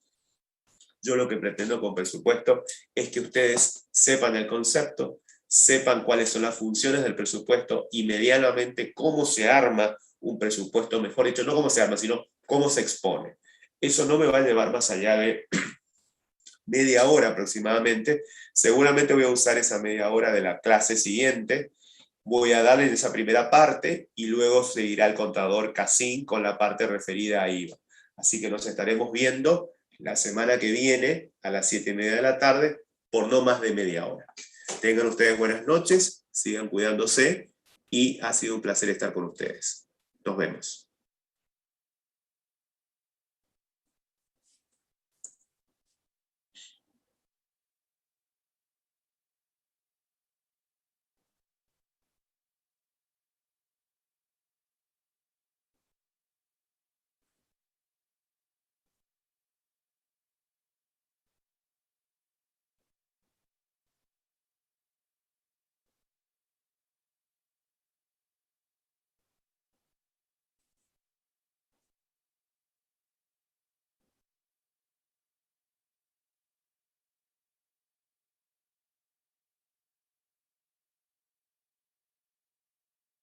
Yo lo que pretendo con presupuesto es que ustedes sepan el concepto, sepan cuáles son las funciones del presupuesto y medianamente cómo se arma un presupuesto, mejor dicho, no cómo se arma, sino cómo se expone. Eso no me va a llevar más allá de media hora aproximadamente. Seguramente voy a usar esa media hora de la clase siguiente. Voy a darle esa primera parte y luego seguirá el contador Casín con la parte referida a IVA. Así que nos estaremos viendo la semana que viene a las 7:30 de la tarde por no más de media hora. Tengan ustedes buenas noches, sigan cuidándose y ha sido un placer estar con ustedes. Nos vemos.